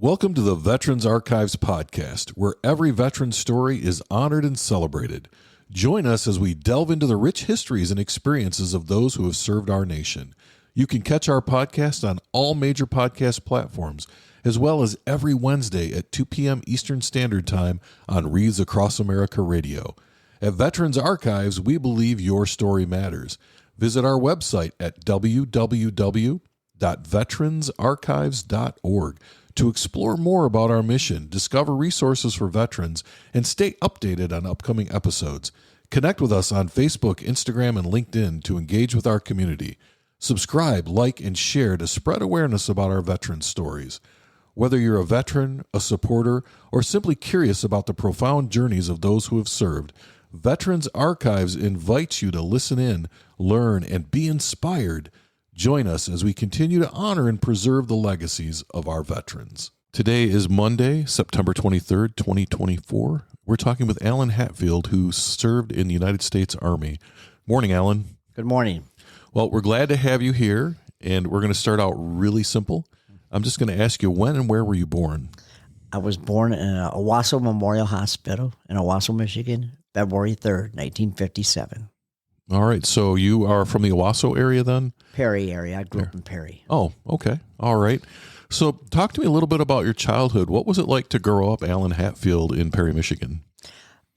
Welcome to the Veterans Archives podcast, where every veteran story is honored and celebrated. Join us as we delve into the rich histories and experiences of those who have served our nation. You can catch our podcast on all major podcast platforms, as well as every Wednesday at 2 p.m. Eastern Standard Time on Reads Across America Radio. At Veterans Archives, we believe your story matters. Visit our website at www.veteransarchives.org to explore more about our mission, discover resources for veterans, and stay updated on upcoming episodes. Connect with us on Facebook, Instagram, and LinkedIn to engage with our community. Subscribe, like, and share to spread awareness about our veteran stories. Whether you're a veteran, a supporter, or simply curious about the profound journeys of those who have served, Veterans Archives invites you to listen in, learn, and be inspired. Join us as we continue to honor and preserve the legacies of our veterans. Today is Monday, September 23rd, 2024. We're talking with Alan Hatfield, who served in the United States Army. Morning, Alan. Good morning. Well, we're glad to have you here, and we're going to start out really simple. I'm just going to ask you, when and where were you born? I was born in Owasso Memorial Hospital in Owasso, Michigan, February 3rd, 1957. All right, so you are from the Owasso area then? Perry area. I grew up in Perry. Oh, okay. All right. So talk to me a little bit about your childhood. What was it like to grow up Alan Hatfield in Perry, Michigan?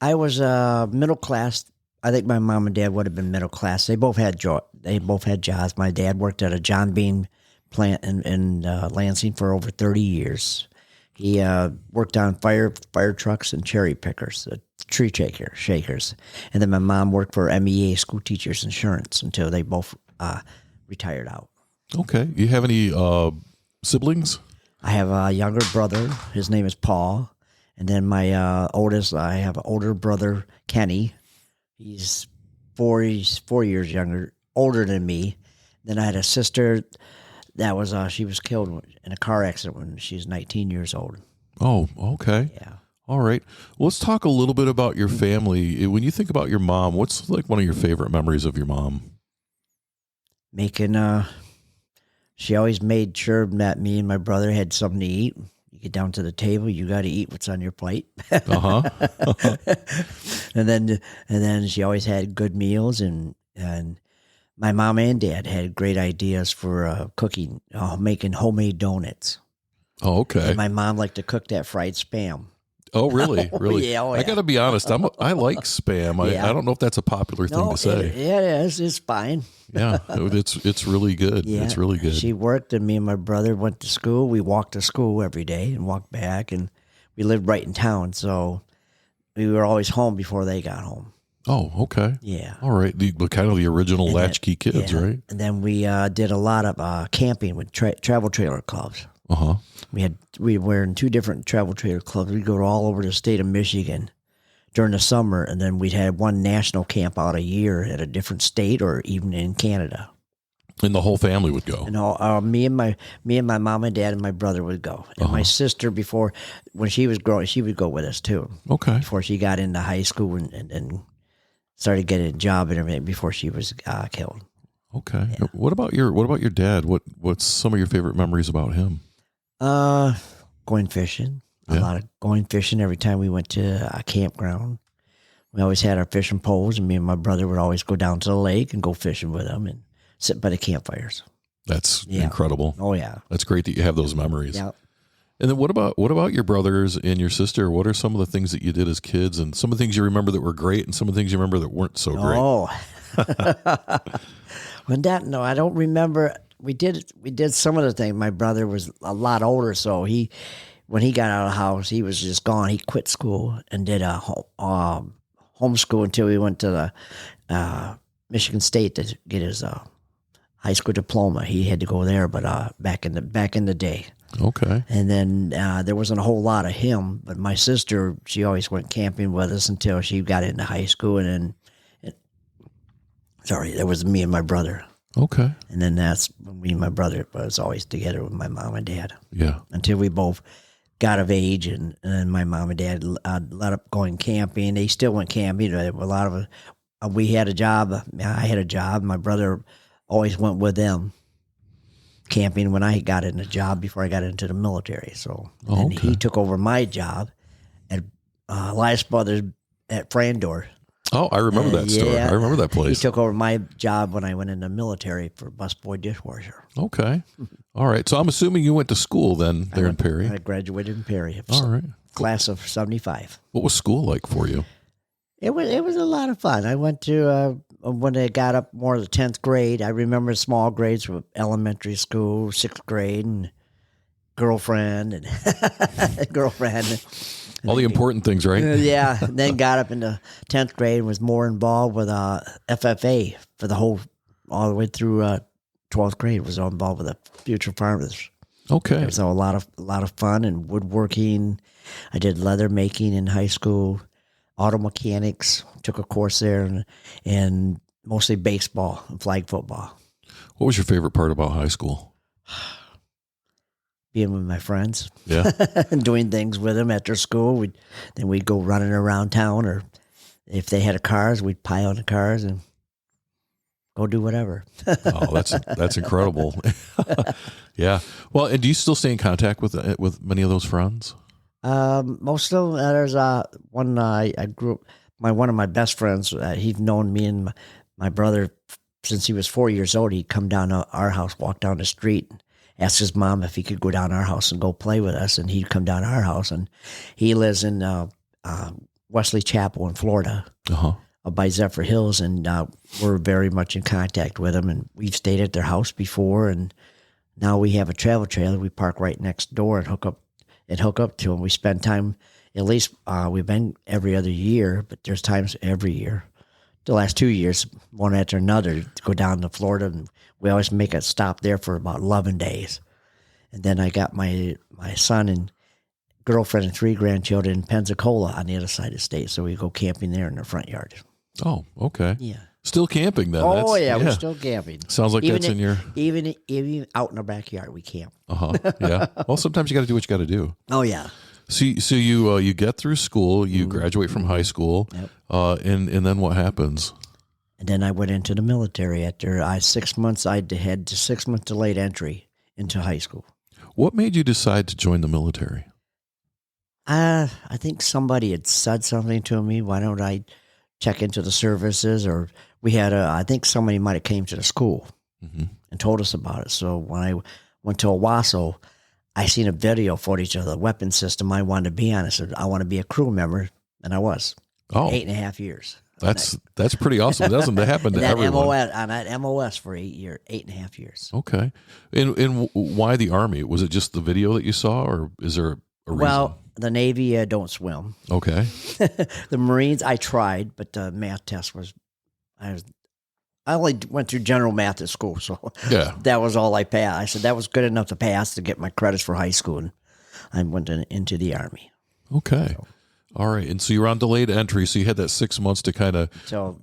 I was middle class. I think my mom and dad would have been middle class. They both had jobs. My dad worked at a John Bean plant in Lansing for over 30 years. He worked on fire trucks and cherry pickers, tree shakers. And then my mom worked for MEA, School Teachers Insurance, until they both retired out. Okay. You have any siblings? I have a younger brother. His name is Paul. And then I have an older brother, Kenny. He's 4 years older than me. Then I had a sister that was, she was killed in a car accident when she was 19 years old. Oh, okay. Yeah. All right. Well, let's talk a little bit about your family. When you think about your mom, what's like one of your favorite memories of your mom? She always made sure that me and my brother had something to eat. You get down to the table, you got to eat what's on your plate. Uh-huh. And then she always had good meals, and my mom and dad had great ideas for cooking, making homemade donuts. Oh, okay. And my mom liked to cook that fried Spam. Oh, really? Really? Yeah, I got to be honest. I like Spam. I don't know if that's a popular thing to say. It is. It's fine. Yeah, it's really good. Yeah, it's really good. She worked, and me and my brother went to school. We walked to school every day and walked back, and we lived right in town, so we were always home before they got home. Oh, okay. Yeah. All right. Kind of the original latchkey kids, right? And then we did a lot of camping with travel trailer clubs. Uh-huh. We were in 2 different travel trailer clubs. We'd go all over the state of Michigan during the summer, and then we'd have one national camp out a year at a different state or even in Canada. And the whole family would go. And me and my mom and dad and my brother would go. And my sister, when she was growing, she would go with us too. Okay. Before she got into high school and started getting a job and everything before she was killed. Okay. Yeah. What about your dad? What's some of your favorite memories about him? Going fishing. A lot of going fishing every time we went to a campground. We always had our fishing poles, and me and my brother would always go down to the lake and go fishing with them and sit by the campfires. That's incredible. Oh, yeah. That's great that you have those memories. Yeah. And then what about your brothers and your sister? What are some of the things that you did as kids, and some of the things you remember that were great, and some of the things you remember that weren't so great? Oh. I don't remember. We did some of the things. My brother was a lot older, so when he got out of the house, he was just gone. He quit school and did a homeschool until he went to the Michigan State to get his high school diploma. He had to go there, but back in the day. Okay. And then there wasn't a whole lot of him, but my sister, she always went camping with us until she got into high school, and then there was me and my brother. Okay. And then that's when me and my brother was always together with my mom and dad. Yeah. Until we both got of age, and then my mom and dad let up going camping. They still went camping. A lot of we had a job. I had a job. My brother always went with them. camping when I got in a job before I got into the military. So and okay. he took over my job at Elias Brothers at Frandor. Oh, I remember that store. Yeah. I remember that He place. took over my job when I went in the military for busboy dishwasher. Okay. All right. So I'm assuming you went to school then there in Perry. I graduated in Perry. All right. Class of 75. What was school like for you? It was a lot of fun. I went to when I got up more to the 10th grade. I remember small grades from elementary school, 6th grade, and girlfriend and girlfriend. All the important things, right? Yeah. And then got up into 10th grade and was more involved with FFA for all the way through 12th grade. Was all involved with the Future Farmers. Okay. So a lot of fun and woodworking. I did leather making in high school, auto mechanics, took a course there, and mostly baseball and flag football. What was your favorite part about high school? Being with my friends, Yeah. and doing things with them after school. We'd go running around town, or if they had cars, we'd pile in the cars and go do whatever. Oh, that's incredible. Yeah. Well, and do you still stay in contact with many of those friends? Most of them. There's one I grew up. One of my best friends. He'd known me and my brother since he was 4 years old. He'd come down to our house, walk down the street, and ask his mom if he could go down our house and go play with us. And he'd come down to our house. And he lives in Wesley Chapel in Florida, by Zephyr Hills, and we're very much in contact with him. And we've stayed at their house before, and now we have a travel trailer. We park right next door and hook up to him. We spend time, at least we've been every other year, but there's times every year. The last 2 years, one after another, to go down to Florida, and we always make a stop there for about 11 days. And then I got my son and girlfriend and 3 grandchildren in Pensacola on the other side of the state, so we go camping there in their front yard. Oh, okay. Yeah. Still camping then? Oh, yeah, we're still camping. Sounds like that's in your... Even out in our backyard, we camp. Yeah. Well, sometimes you got to do what you got to do. Oh, yeah. So you get through school, you graduate from high school, Yep. and then what happens? And then I went into the military after 6 months. I had 6 months delayed entry into high school. What made you decide to join the military? I think somebody had said something to me. Why don't I check into the services? Or we had I think somebody might have came to the school and told us about it. So when I went to Owasso, I seen a video footage of the weapon system I wanted to be on. I said, I want to be a crew member. And I was. Oh, 8.5 years. That's pretty awesome. Doesn't happen to everyone. On that MOS for 8.5 years. Okay. And why the Army? Was it just the video that you saw, or is there a reason? Well, the Navy don't swim. Okay. The Marines, I tried, but the math test I only went through general math at school, so yeah, that was all I passed. I said that was good enough to pass to get my credits for high school, and I went into the Army. Okay. So. All right. And so you were on delayed entry, so you had that 6 months to kind of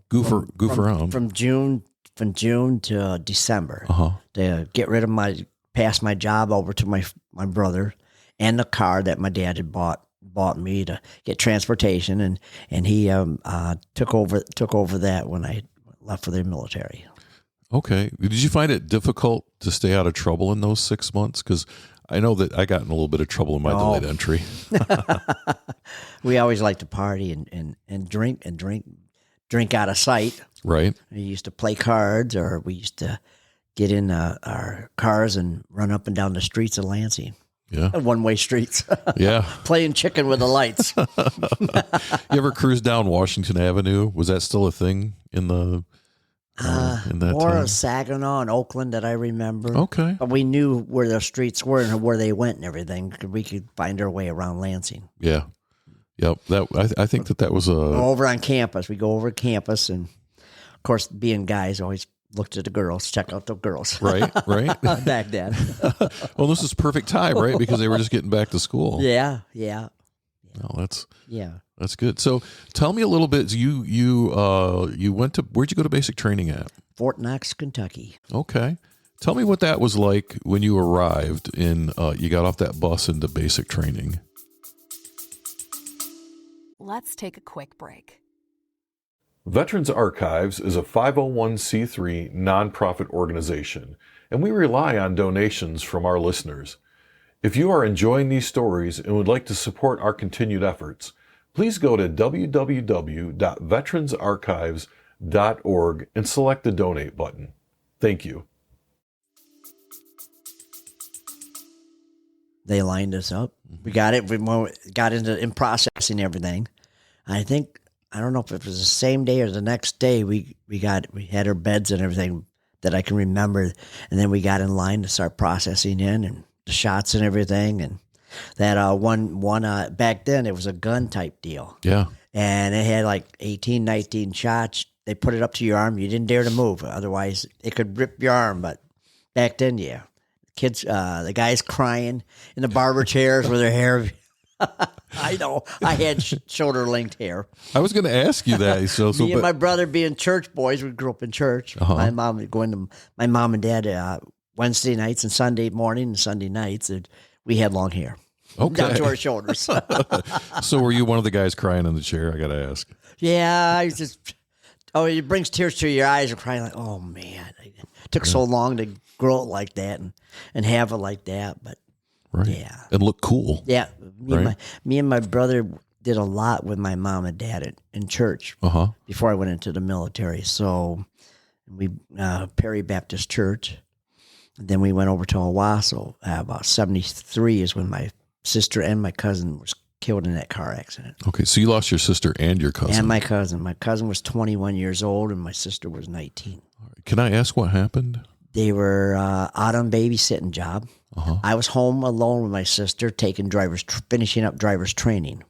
goof around. From June to December to get rid of pass my job over to my brother and the car that my dad had bought me to get transportation, and he took over that when I left for the military. Okay. Did you find it difficult to stay out of trouble in those 6 months? Because I know that I got in a little bit of trouble in my delayed entry. We always liked to party and drink out of sight. Right. We used to play cards, or we used to get in our cars and run up and down the streets of Lansing. Yeah. One-way streets. Yeah. Playing chicken with the lights. You ever cruise down Washington Avenue? Was that still a thing in the in that more time? Saginaw and Oakland that I remember. Okay. But we knew where the streets were and where they went and everything. We could find our way around Lansing. Yeah. Yep. I think that was over on campus. We go over to campus, and of course, being guys, always looked at the girls, check out the girls. Right. Back then. Well, this is perfect time, right? Because they were just getting back to school. Yeah. Well, that's good. So, tell me a little bit. You went to, where'd you go to basic training at? Fort Knox, Kentucky. Okay. Tell me what that was like when you arrived you got off that bus into basic training. Let's take a quick break. Veterans Archives is a 501c3 nonprofit organization, and we rely on donations from our listeners. If you are enjoying these stories and would like to support our continued efforts, please go to www.veteransarchives.org and select the donate button. Thank you. They lined us up. We got it. We got in processing everything. I don't know if it was the same day or the next day. We had our beds and everything that I can remember, and then we got in line to start processing in and the shots and everything. And that one back then it was a gun type deal. Yeah, and it had like 18, 19 shots. They put it up to your arm. You didn't dare to move, otherwise it could rip your arm. But back then, yeah. Kids, the guys crying in the barber chairs with their hair. I know. I had shoulder length hair. I was going to ask you that. Me and my brother being church boys. We grew up in church. Uh-huh. My mom would go into my mom and dad Wednesday nights and Sunday morning and Sunday nights. And we had long hair down to our shoulders. So were you one of the guys crying in the chair? I got to ask. Yeah, I just. Oh, it brings tears to your eyes. You're crying like, oh man, it took so long to grow it like that and have it like that. But right. Yeah, and look cool. Yeah, me and my brother did a lot with my mom and dad in church before I went into the military. So we Perry Baptist Church, and then we went over to Owasso. About 73 is when my sister and my cousin was killed in that car accident. Okay, so you lost your sister and your cousin. And my cousin. My cousin was 21 years old, and my sister was 19. Can I ask what happened? They were out on babysitting job. I was home alone with my sister, finishing up driver's training.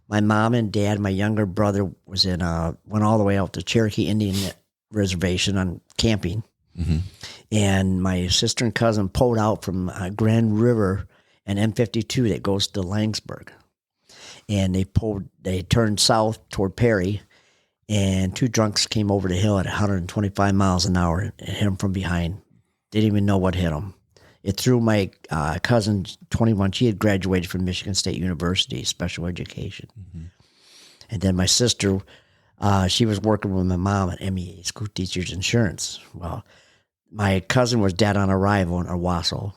My mom and dad, my younger brother was went all the way out to Cherokee Indian Reservation on camping. Mm-hmm. And my sister and cousin pulled out from Grand River and M52 that goes to Langsburg. And they turned south toward Perry, and two drunks came over the hill at 125 miles an hour and hit them from behind. Didn't even know what hit them. It threw my cousin, 21. She had graduated from Michigan State University, special education. Mm-hmm. And then my sister, she was working with my mom at MEA, School Teachers Insurance. Well, my cousin was dead on arrival in Owasso,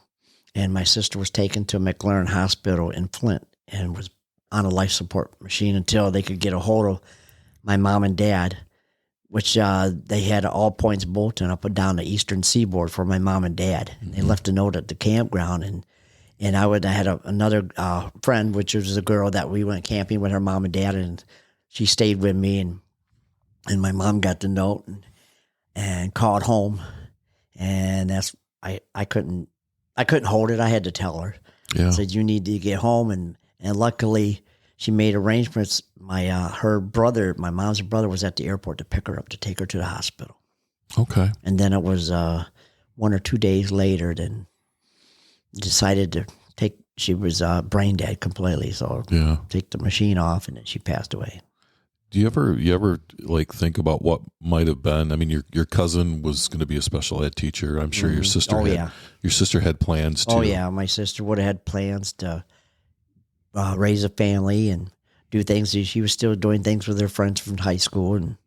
and my sister was taken to McLaren Hospital in Flint and was on a life support machine until they could get a hold of my mom and dad, which they had all points bulletin up and down the eastern seaboard for my mom and dad. And they left a note at the campground. And I had another friend, which was a girl that we went camping with her mom and dad, and she stayed with me. And my mom got the note and called home. And I couldn't hold it. I had to tell her. Yeah. I said, you need to get home. And luckily, she made arrangements. Her brother, my mom's brother, was at the airport to pick her up to take her to the hospital. Okay. And then it was 1 or 2 days later, then decided to take. She was brain dead completely, so take the machine off, and then she passed away. Do you ever like think about what might have been? I mean, your cousin was going to be a special ed teacher. I'm sure your sister. Your sister had plans too. Oh yeah, my sister would have had plans to raise a family and do things. She was still doing things with her friends from high school, and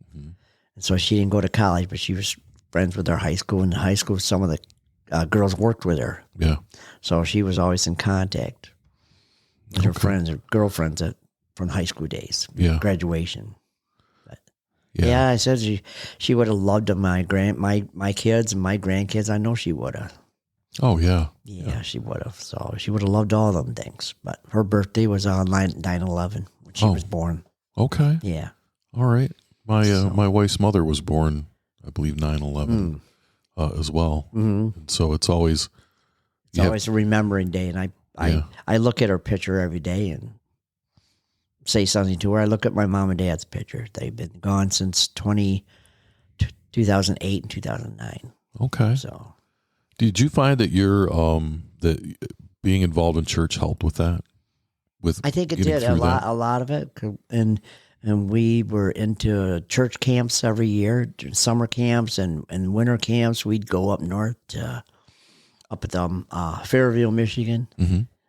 so she didn't go to college, but she was friends with her high school. And in high school, some of the girls worked with her. Yeah. So she was always in contact with her friends or girlfriends from high school days. Yeah. Graduation. But I said she would have loved my kids and my grandkids. I know she would have. Oh, yeah. Yeah, she would have. So she would have loved all them things. But her birthday was on 9/11 when she was born. Okay. Yeah. All right. My wife's mother was born, I believe, 9/11 as well. Mm-hmm. And so it's always... It's always a remembering day. And I look at her picture every day and say something to her. I look at my mom and dad's picture. They've been gone since 2008 and 2009. Okay. So... Did you find that that being involved in church helped with that? I think it did a lot of it, and we were into church camps every year, summer camps and winter camps. We'd go up north up at the Fairville, Michigan,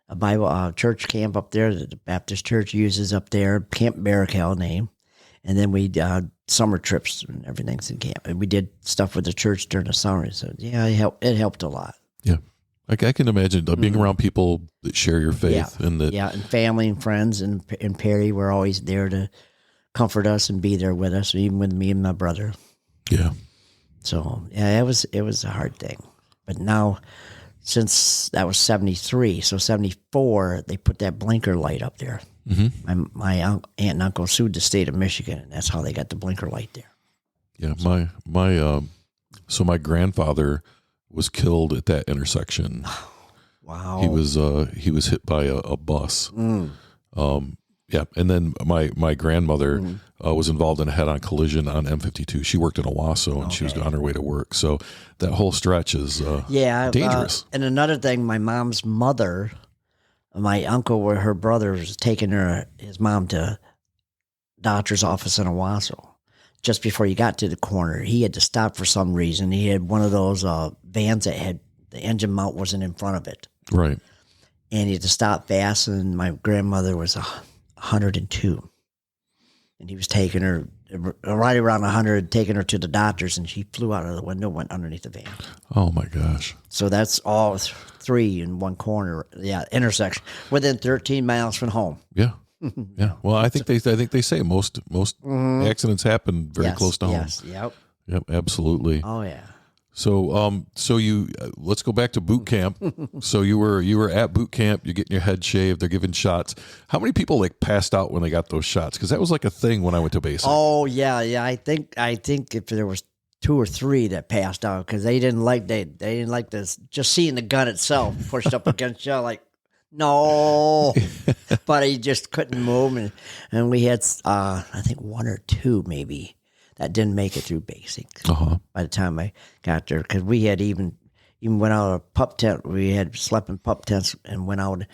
a Bible church camp up there that the Baptist Church uses up there, Camp Barracal name, And then we summer trips and everything's in camp. And we did stuff with the church during the summer. So yeah, it helped a lot. Yeah. I can imagine being around people that share your faith and that. Yeah, and family and friends and Perry were always there to comfort us and be there with us, even with me and my brother. Yeah. So yeah, it was a hard thing. But now, since that was 73, so 74, they put that blinker light up there. Mm-hmm. My aunt and uncle sued the state of Michigan, and that's how they got the blinker light there. Yeah, so my grandfather was killed at that intersection. Wow. He was hit by a bus. Yeah, and then my grandmother was involved in a head-on collision on M52. She worked in Owasso, and she was on her way to work. So that whole stretch is dangerous. And another thing, my mom's mother, my uncle, where her brother was taking his mom to doctor's office in Owasso. Just before you got to the corner, he had to stop for some reason. He had one of those vans that had the engine mount wasn't in front of it. Right. And he had to stop fast, and my grandmother was 102. And he was taking her right around 100, taking her to the doctors, and she flew out of the window, went underneath the van. Oh, my gosh. So that's all three in one corner, intersection, within 13 miles from home. Yeah. Yeah. Well, I think they say most accidents happen very close to home. Yes. Yep. Yep. Absolutely. Oh yeah. So you let's go back to boot camp. So you were at boot camp. You're getting your head shaved. They're giving shots. How many people passed out when they got those shots? Because that was like a thing when I went to basic. Oh yeah. I think if there was 2 or 3 that passed out because they didn't like this. Just seeing the gun itself pushed up against you, like. No, but he just couldn't move, and we had I think 1 or 2 maybe that didn't make it through basic by the time I got there, because we had even went out of a pup tent. We had slept in pup tents and went out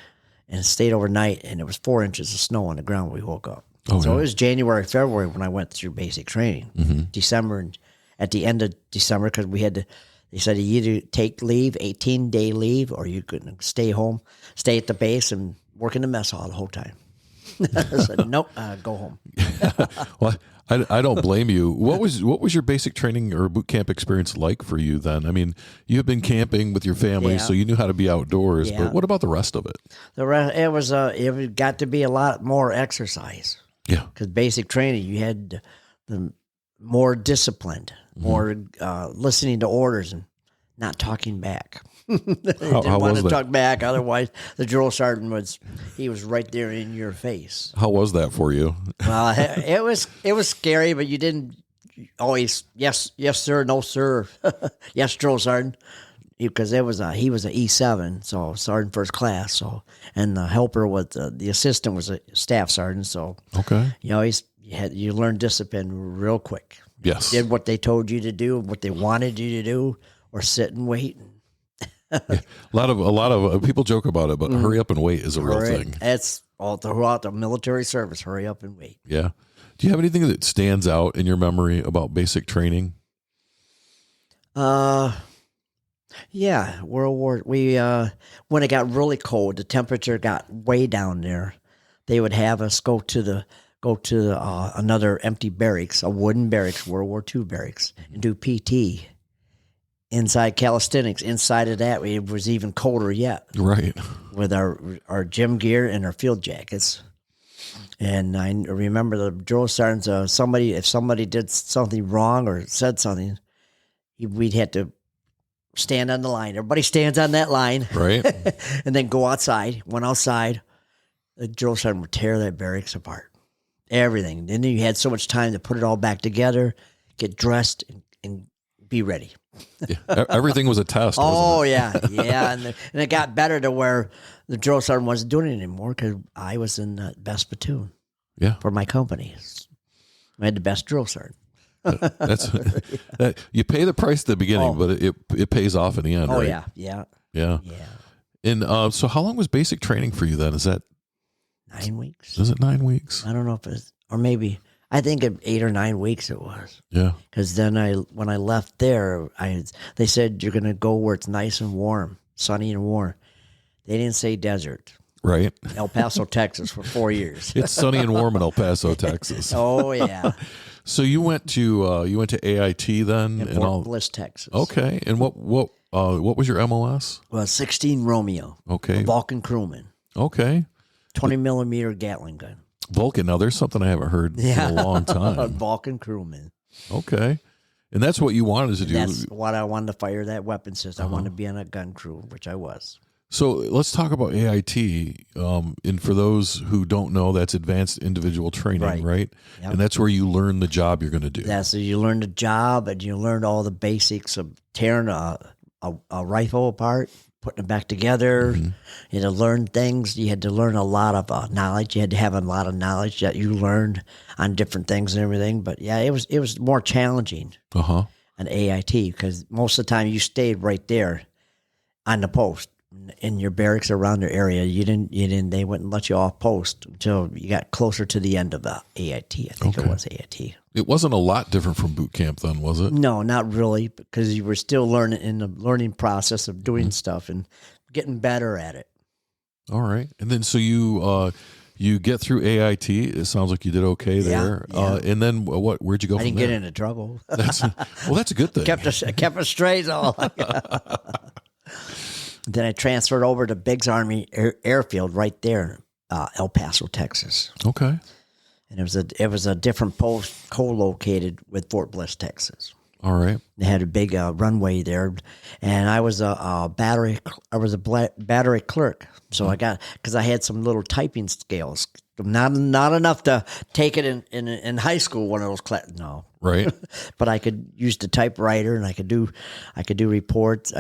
and stayed overnight, and it was 4 inches of snow on the ground when we woke up. So it was January, February when I went through basic training. December, and at the end of December, because we had to. They said you either take leave, 18-day leave, or you could stay home, stay at the base, and work in the mess hall the whole time. I said, nope, go home. Well, I don't blame you. What was your basic training or boot camp experience like for you then? I mean, you have been camping with your family, so you knew how to be outdoors. But what about the rest of it? The rest, it got to be a lot more exercise. Yeah, because basic training, you had the more disciplined. More listening to orders and not talking back. Didn't want to talk back. Otherwise, the drill sergeant was right there in your face. How was that for you? Well, it was scary, but you didn't always yes sir, no sir, yes drill sergeant, because he was an E7, so sergeant first class. So and the helper was the assistant was a staff sergeant. So you learned discipline real quick. Yes. Did what they told you to do, what they wanted you to do, or sit and wait. A lot of people joke about it, but hurry up and wait is a real thing. It's all throughout the military service. Hurry up and wait. Yeah. Do you have anything that stands out in your memory about basic training? Yeah, World War. When it got really cold, the temperature got way down there. They would have us go to another empty barracks, a wooden barracks, World War II barracks, and do PT inside calisthenics. Inside of that, it was even colder yet. Right. With our gym gear and our field jackets. And I remember the drill sergeants, if somebody did something wrong or said something, we'd have to stand on the line. Everybody stands on that line. Right. And then go outside. Went outside. The drill sergeant would tear that barracks apart. Everything. Then you had so much time to put it all back together, get dressed, and be ready. Yeah. Everything was a test. Wasn't it? Yeah. And it got better to where the drill sergeant wasn't doing it anymore because I was in the best platoon. Yeah. For my company, I had the best drill sergeant. You pay the price at the beginning, but it pays off in the end. Oh right? Yeah. And so, how long was basic training for you then? Is that 9 weeks? Is it 9 weeks? I don't know if it's, or maybe, I think 8 or 9 weeks it was. Yeah. Because then when I left there, they said, you're going to go where it's nice and warm, sunny and warm. They didn't say desert. Right. El Paso, Texas, for 4 years. It's sunny and warm in El Paso, Texas. Oh yeah, So you went to AIT then, in Fort Bliss, Texas. Okay. And what was your MOS? Well, 16 Romeo. Okay. A Vulcan crewman. Okay. 20 millimeter Gatling gun. Vulcan. Now there's something I haven't heard in a long A time. Vulcan crewman. Okay. And that's what you wanted to do. That's what I wanted to fire that weapon system. I wanted to be on a gun crew, which I was. So let's talk about AIT. And for those who don't know, that's Advanced Individual Training, right? Yep. And that's where you learn the job you're going to do. Yeah, so you learn the job and you learn all the basics of tearing a rifle apart, putting it back together. Mm-hmm. You had to learn things. You had to learn a lot of knowledge. You had to have a lot of knowledge that you learned on different things and everything. But yeah, it was more challenging an AIT because most of the time you stayed right there on the post in your barracks around your area. They wouldn't let you off post until you got closer to the end of the AIT. I think it was AIT. It wasn't a lot different from boot camp then, was it? No, not really, because you were still learning in the learning process of doing stuff and getting better at it. All right. And then so you get through AIT. It sounds like you did okay there. Yeah. And then where'd you go I from didn't there? get into trouble. That's a good thing. kept us straight. Then I transferred over to Biggs Army Airfield right there, El Paso, Texas. Okay. And it was a different post co-located with Fort Bliss, Texas. All right. They had a big runway there, and I was a battery clerk. So because I had some little typing skills, not enough to take it in high school. One of those Right. but I could use the typewriter, and I could do reports.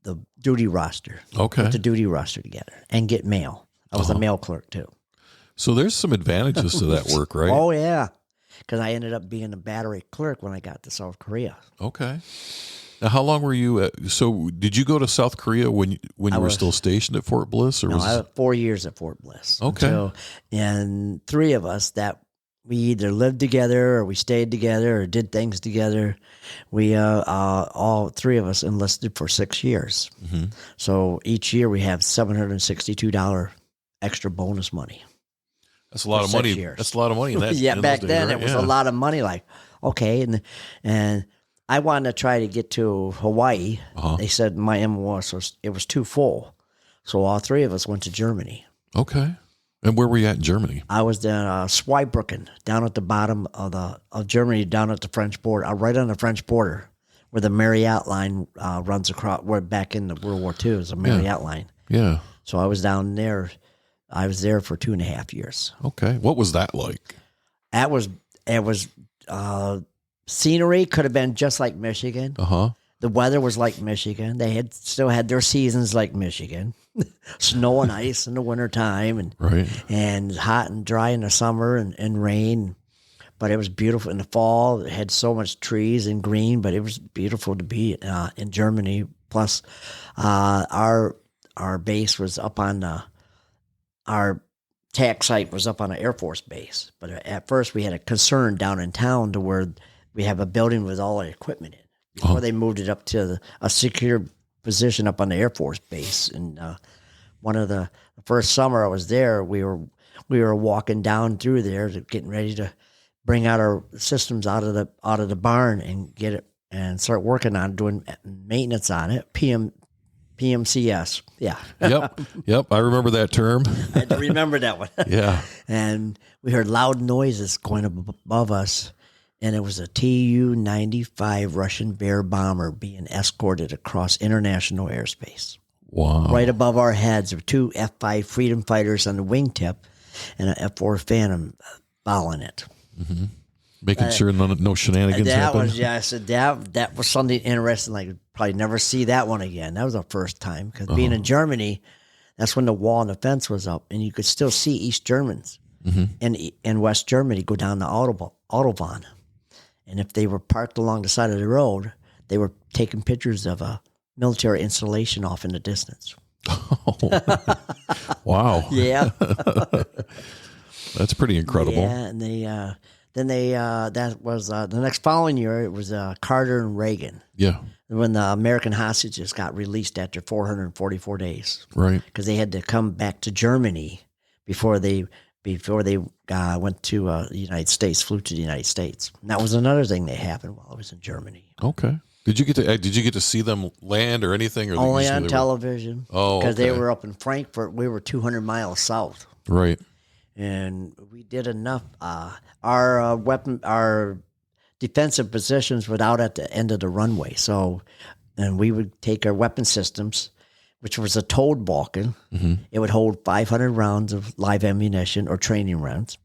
The duty roster. Okay. Put the duty roster together and get mail. I was a mail clerk too. So there's some advantages to that work, right? Oh yeah, because I ended up being a battery clerk when I got to South Korea. Okay. Now, how long were you so did you go to South Korea when you were still stationed at Fort Bliss? Or I had 4 years at Fort Bliss. Okay. And 3 of us that we either lived together or we stayed together or did things together. We all 3 of us enlisted for 6 years. Mm-hmm. So each year we have $762 extra bonus money. That's a lot of money. Years. That's a lot of money. Yeah, back days, then right? it was a lot of money. Like, okay, and I wanted to try to get to Hawaii. They said my MOS was too full, so all 3 of us went to Germany. Okay. And where were you at in Germany? I was in Zweibrücken, down at the bottom of Germany, down at the French border, right on the French border, where the Marriott line runs across. Where back in the World War II, it was a Marriott line. Yeah. So I was down there. I was there for 2.5 years. Okay. What was that like? It was scenery could have been just like Michigan. The weather was like Michigan. They still had their seasons like Michigan. Snow and ice in the wintertime and hot and dry in the summer and rain. But it was beautiful in the fall. It had so much trees and green, but it was beautiful to be in Germany. Plus, our base was up on our TAC site was up on an Air Force base. But at first we had a concern down in town to where we have a building with all the equipment in it. Before they moved it up to a secure position up on the Air Force base. And one of the first summer I was there, we were walking down through there, getting ready to bring out our systems out of the barn and get it and start working on doing maintenance on it. PMCS, yeah. Yep. I remember that term. I had to remember that one. Yeah. And we heard loud noises going above us. And it was a Tu-95 Russian Bear bomber being escorted across international airspace. Wow. Right above our heads were 2 F-5 Freedom Fighters on the wingtip and an F-4 Phantom following it. Mm-hmm. Making sure no shenanigans happened. I said that was something interesting. Like, probably never see that one again. That was our first time. Because being in Germany, that's when the wall and the fence was up. And you could still see East Germans in West Germany go down the Autobahn. And if they were parked along the side of the road, they were taking pictures of a military installation off in the distance. Oh. Wow. Yeah. That's pretty incredible. Yeah, and that was the next following year, it was Carter and Reagan. Yeah. when the American hostages got released after 444 days, Right. because they had to come back to Germany before they went to the United States, flew to the United States. And that was another thing that happened while I was in Germany. Okay. Did you get to see them land or anything? Or Only on television. Oh, because they okay. were up in Frankfurt. We were 200 miles south. Right. And we did enough. Our defensive positions were out at the end of the runway. So, and we would take our weapon systems, which was a towed Balkan. Mm-hmm. It would hold 500 rounds of live ammunition or training rounds.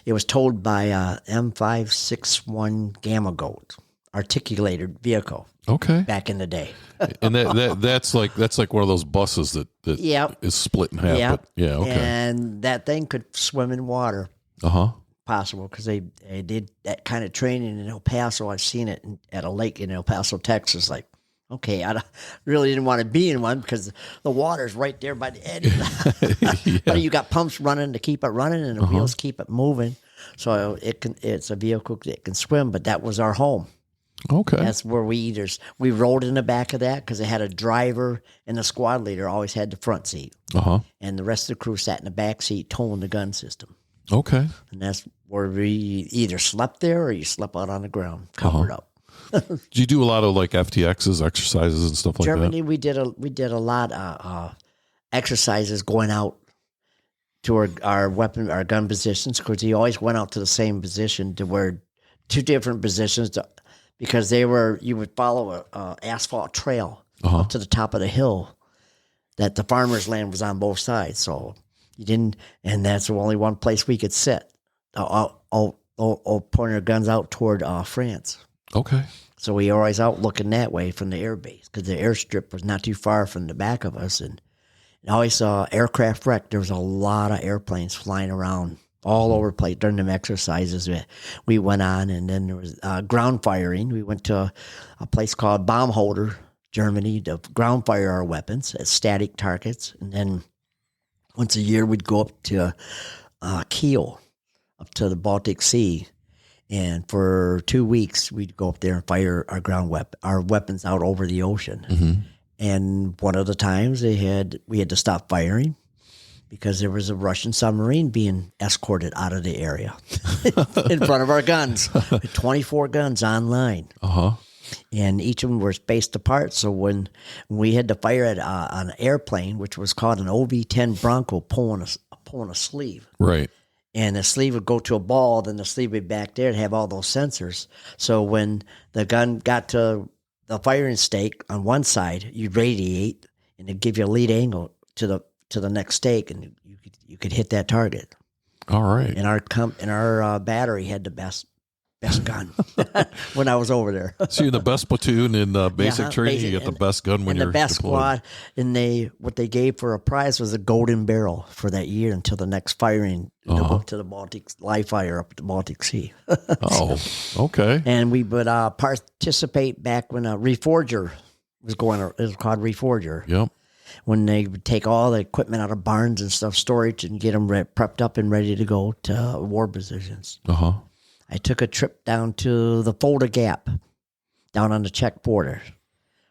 It was towed by a M561 Gamma Gold articulated vehicle. Okay. Back in the day. And that's like one of those buses that Yep. is split in half. Yep. But yeah. Okay. And that thing could swim in water. Uh-huh. Possible, because they did that kind of training in El Paso. I've seen it at a lake in El Paso, Texas. Like, okay, I really didn't want to be in one because the water's right there by the edge. Yeah. But you got pumps running to keep it running, and the wheels keep it moving. So it's a vehicle that can swim. But that was our home. Okay. That's where we rode in the back of that because it had a driver, and the squad leader always had the front seat, and the rest of the crew sat in the back seat towing the gun system. Okay. And that's where we either slept there or you slept out on the ground, covered up. Do you do a lot of like FTXs, exercises and stuff like Germany, that? we did a lot of exercises going out to our gun positions, because you always went out to the same position, to where two different positions, because you would follow a asphalt trail up to the top of the hill that the farmer's land was on both sides. So you didn't, and that's the only one place we could sit. Pointing our guns out toward France. Okay. So we were always out looking that way from the air base, because the airstrip was not too far from the back of us. And I always saw aircraft wreck. There was a lot of airplanes flying around all over the place during them exercises we went on. And then there was ground firing. We went to a place called Baumholder, Germany, to ground fire our weapons at static targets. And then once a year, we'd go up to Kiel, up to the Baltic Sea, and for 2 weeks, we'd go up there and fire our weapons out over the ocean. Mm-hmm. And one of the times we had to stop firing because there was a Russian submarine being escorted out of the area in front of our guns. 24 guns online. And each of them were spaced apart. So when we had to fire at an airplane, which was called an OV-10 Bronco, pulling a sleeve. Right. And the sleeve would go to a ball, then the sleeve would be back there and have all those sensors. So when the gun got to the firing stake on one side, you'd radiate, and it'd give you a lead angle to the next stake, and you could hit that target. All right. And our battery had the best gun when I was over there. So you're in the best platoon in basic training. You get the best gun when you're the best deployed. squad. And what they gave for a prize was a golden barrel for that year until the next firing to the Baltic live fire up at the Baltic Sea. Oh, okay. And we would participate back when a reforger was going. It was called reforger. Yep. When they would take all the equipment out of barns and stuff, storage, and get them prepped up and ready to go to war positions. I took a trip down to the Fulda Gap, down on the Czech border,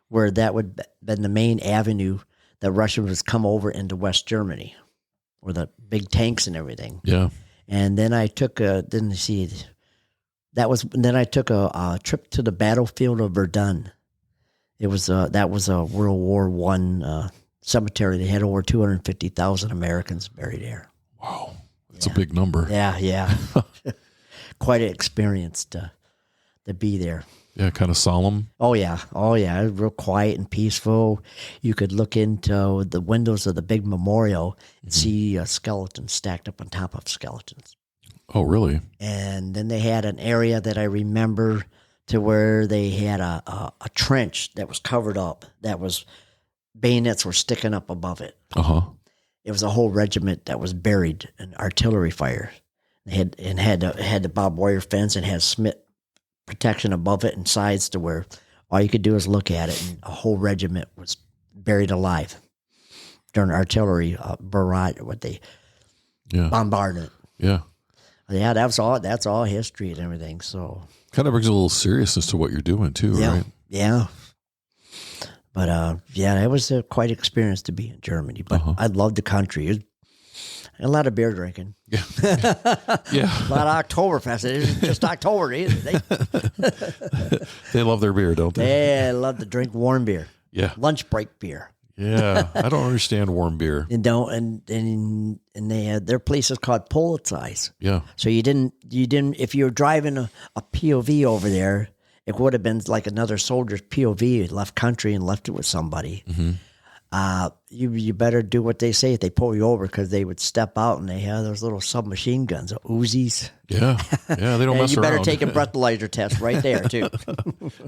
where that would have been the main avenue that Russia was come over into West Germany, where the big tanks and everything. Yeah. And then I took a trip to the battlefield of Verdun. That was a World War I cemetery. They had over 250,000 Americans buried there. Wow, that's a big number. Yeah. Quite an experience to be there. Yeah, kind of solemn. Oh yeah. It was real quiet and peaceful. You could look into the windows of the big memorial and see a skeleton stacked up on top of skeletons. Oh, really? And then they had an area that I remember to where they had a trench that was covered up. That was bayonets were sticking up above it. It was a whole regiment that was buried in artillery fire. Had the barbed wire fence and had Smith protection above it and sides to where all you could do is look at it, and a whole regiment was buried alive during artillery barrage. Bombardment. Yeah, that's all history and everything. So kind of brings a little seriousness to what you're doing too, right? Yeah. Yeah, it was a quite experience to be in Germany. But I loved the country. It was a lot of beer drinking. Yeah. Yeah. A lot of Oktoberfest. It isn't just October either. They love their beer, don't they? They love to drink warm beer. Yeah. Lunch break beer. Yeah. I don't understand warm beer. And they had their place is called Polizei's. Yeah. So you didn't if you were driving a POV over there, it would have been like another soldier's POV, left country and left it with somebody. You better do what they say if they pull you over, because they would step out and they have those little submachine guns, Uzis. Yeah. Yeah. They don't mess you around. better take a breathalyzer test right there too.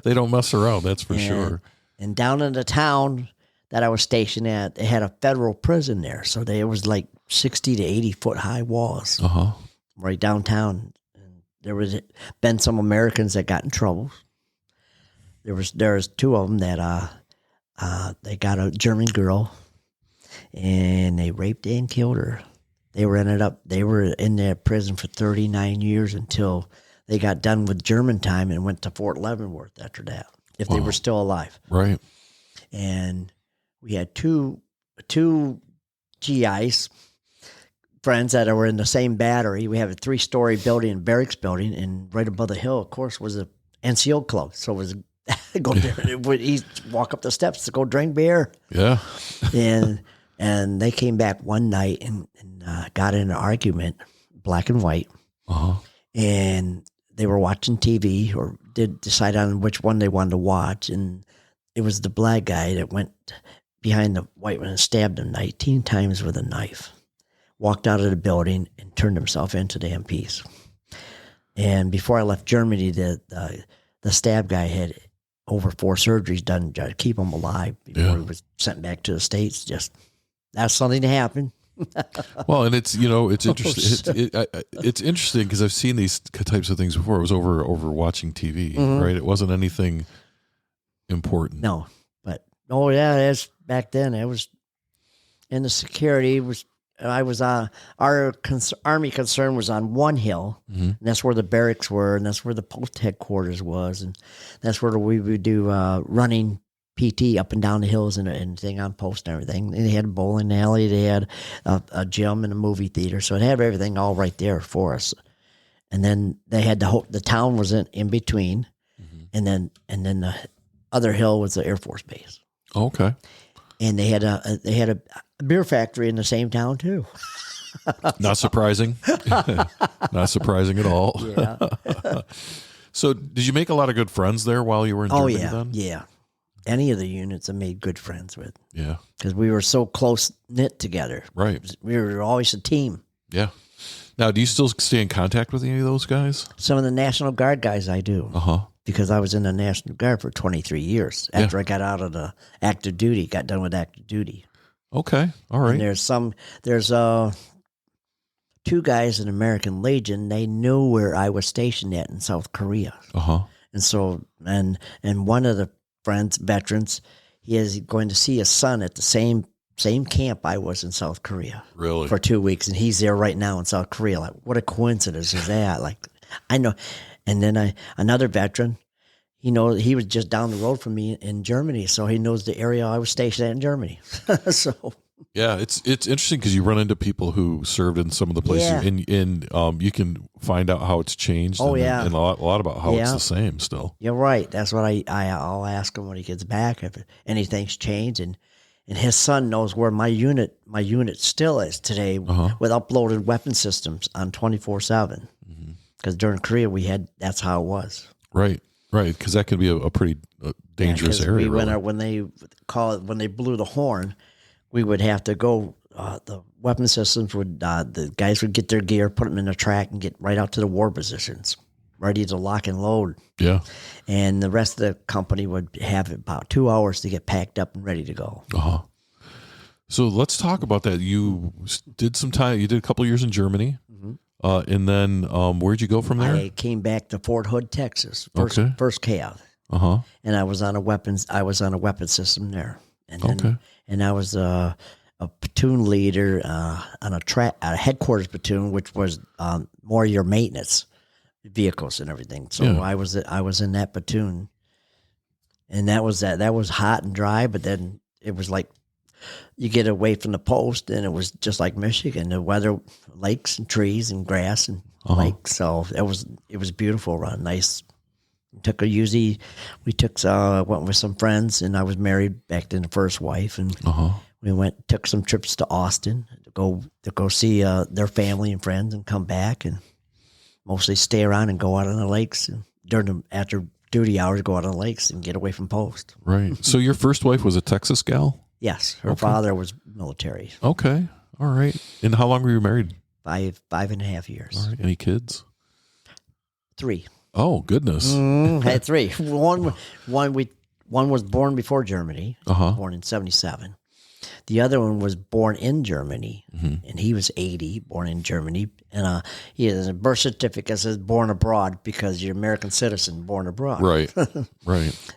They don't mess around. That's for sure. And down in the town that I was stationed at, they had a federal prison there. So there was like 60 to 80 foot high walls right downtown. And there was been some Americans that got in trouble. There was two of them that they got a German girl and they raped and killed her. They were in that prison for 39 years until they got done with German time and went to Fort Leavenworth after that, if they were still alive. Right. And we had two GIs, friends that were in the same battery. We have a 3-story building, barracks building, and right above the hill, of course, was a NCO club. So it was go there. He'd walk up the steps to go drink beer. Yeah. and they came back one night and got in an argument, black and white. And they were watching TV or did decide on which one they wanted to watch. And it was the black guy that went behind the white one and stabbed him 19 times with a knife. Walked out of the building and turned himself into the MPs. And before I left Germany, the stab guy had over 4 surgeries done to keep him alive before he was sent back to the States. Just that's something to happen. Well, and it's interesting. It's interesting because I've seen these types of things before. It was over watching TV, right? It wasn't anything important. No, but that's back then. It was in the security was. Our Army concern was on one hill, and that's where the barracks were, and that's where the post headquarters was, and that's where we would do running PT up and down the hills and thing on post and everything. And they had a bowling alley, they had a gym and a movie theater, so it had everything all right there for us. And then they had the town was in between, and then the other hill was the Air Force base. Okay. And they had a beer factory in the same town too. Not surprising. Not surprising at all. Yeah. So did you make a lot of good friends there while you were in Germany then? Yeah. Any of the units I made good friends with. Yeah. Because we were so close-knit together. Right. We were always a team. Yeah. Now, do you still stay in contact with any of those guys? Some of the National Guard guys I do. Because I was in the National Guard for 23 years after I got out of the active duty, got done with active duty. Okay. All right. And there's 2 guys in American Legion. They knew where I was stationed at in South Korea. And so, and one of the veterans, he is going to see his son at the same camp I was in South Korea. Really? For 2 weeks. And he's there right now in South Korea. Like, what a coincidence is that? Like, I know. And then another veteran, he was just down the road from me in Germany, so he knows the area I was stationed at in Germany. So yeah, it's interesting because you run into people who served in some of the places, and you can find out how it's changed. And a lot about how it's the same still. You're right. That's what I'll ask him when he gets back if anything's changed, and his son knows where my unit still is today with uploaded weapon systems on 24/7. Because during Korea, that's how it was. Right, because that could be a pretty dangerous area. When they blew the horn, we would have to go. The weapon systems the guys would get their gear, put them in a track, and get right out to the war positions, ready to lock and load. Yeah, and the rest of the company would have about 2 hours to get packed up and ready to go. So let's talk about that. You did a couple of years in Germany. And then where'd you go from there? I came back to Fort Hood, Texas, first CAV. And I was on a weapons system there. And then, and I was a platoon leader on a headquarters platoon, which was more your maintenance vehicles and everything. So I was in that platoon, and that was hot and dry. But then it was like you get away from the post, and it was just like Michigan. The weather, lakes and trees and grass and lakes. So it was a beautiful run. Nice. Went with some friends, and I was married back to the first wife, and we took some trips to Austin to go see their family and friends, and come back, and mostly stay around and go out on the lakes, and after duty hours, go out on the lakes and get away from post. Right. So your first wife was a Texas gal? Yes, her father was military. Okay, all right. And how long were you married? 5.5 years. All right. Any kids? 3. Oh, goodness. Had 3. One was born before Germany, born in 1977. The other one was born in Germany, and he was 80, born in Germany. And he has a birth certificate that says born abroad because you're an American citizen, born abroad. Right, right.